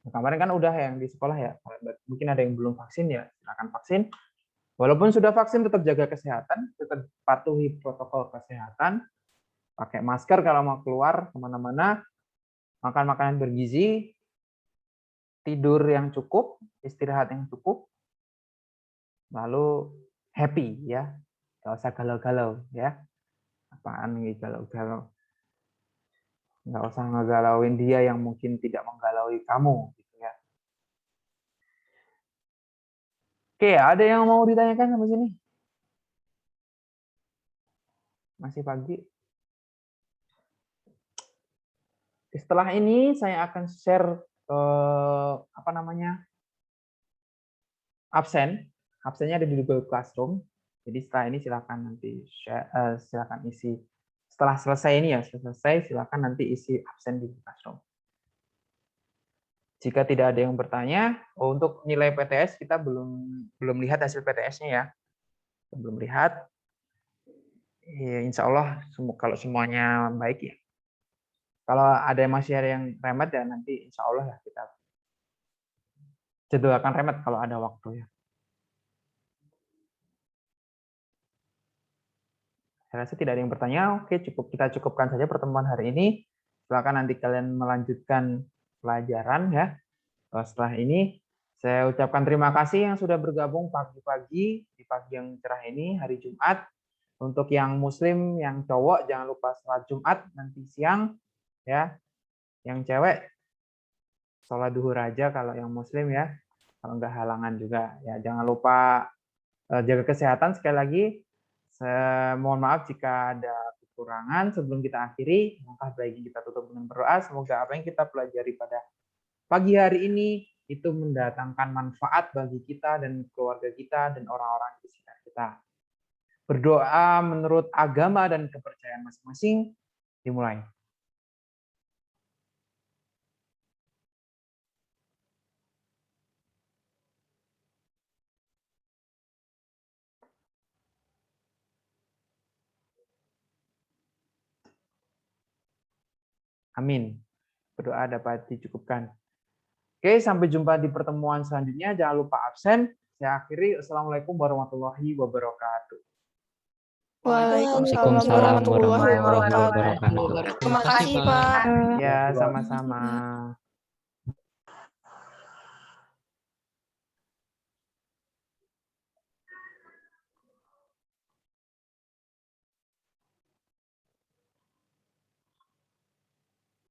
Kemarin kan udah yang di sekolah ya. Mungkin ada yang belum vaksin ya, silakan vaksin. Walaupun sudah vaksin, tetap jaga kesehatan, tetap patuhi protokol kesehatan, pakai masker kalau mau keluar kemana-mana, makan makanan bergizi, tidur yang cukup, istirahat yang cukup, lalu happy ya, nggak usah galau-galau ya. Apaan nih galau-galau? Nggak usah ngegalauin dia yang mungkin tidak menggalaui kamu gitu ya. Oke, ada yang mau ditanyakan sampai sini? Masih pagi. Setelah ini saya akan share absen. Absennya ada di Google Classroom. Jadi setelah ini silakan nanti silakan isi. Setelah selesai ini ya, selesai silakan nanti isi absen di Google Classroom. Jika tidak ada yang bertanya, untuk nilai PTS kita belum lihat hasil PTS-nya ya. Belum lihat. Ya, insya Allah kalau semuanya baik ya. Kalau ada yang masih ada yang remet ya nanti insya Allah ya kita jadwalkan remet kalau ada waktu ya. Saya rasa tidak ada yang bertanya. Oke, kita cukupkan saja pertemuan hari ini. Silakan nanti kalian melanjutkan pelajaran ya. Setelah ini saya ucapkan terima kasih yang sudah bergabung pagi-pagi di pagi yang cerah ini hari Jumat. Untuk yang muslim, yang cowok jangan lupa sholat Jumat nanti siang ya. Yang cewek sholat duhur aja kalau yang muslim ya. Kalau enggak halangan juga ya. Jangan lupa jaga kesehatan sekali lagi. Mohon maaf jika ada kekurangan. Sebelum kita akhiri, maka baiknya kita tutup dengan berdoa. Semoga apa yang kita pelajari pada pagi hari ini itu mendatangkan manfaat bagi kita dan keluarga kita dan orang-orang di sekitar kita. Berdoa menurut agama dan kepercayaan masing-masing. Dimulai. Amin. Berdoa dapat dicukupkan. Oke, sampai jumpa di pertemuan selanjutnya. Jangan lupa absen. Saya akhiri. Assalamualaikum warahmatullahi wabarakatuh. Waalaikumsalam warahmatullahi wabarakatuh. Terima kasih, Pak. Ya, sama-sama.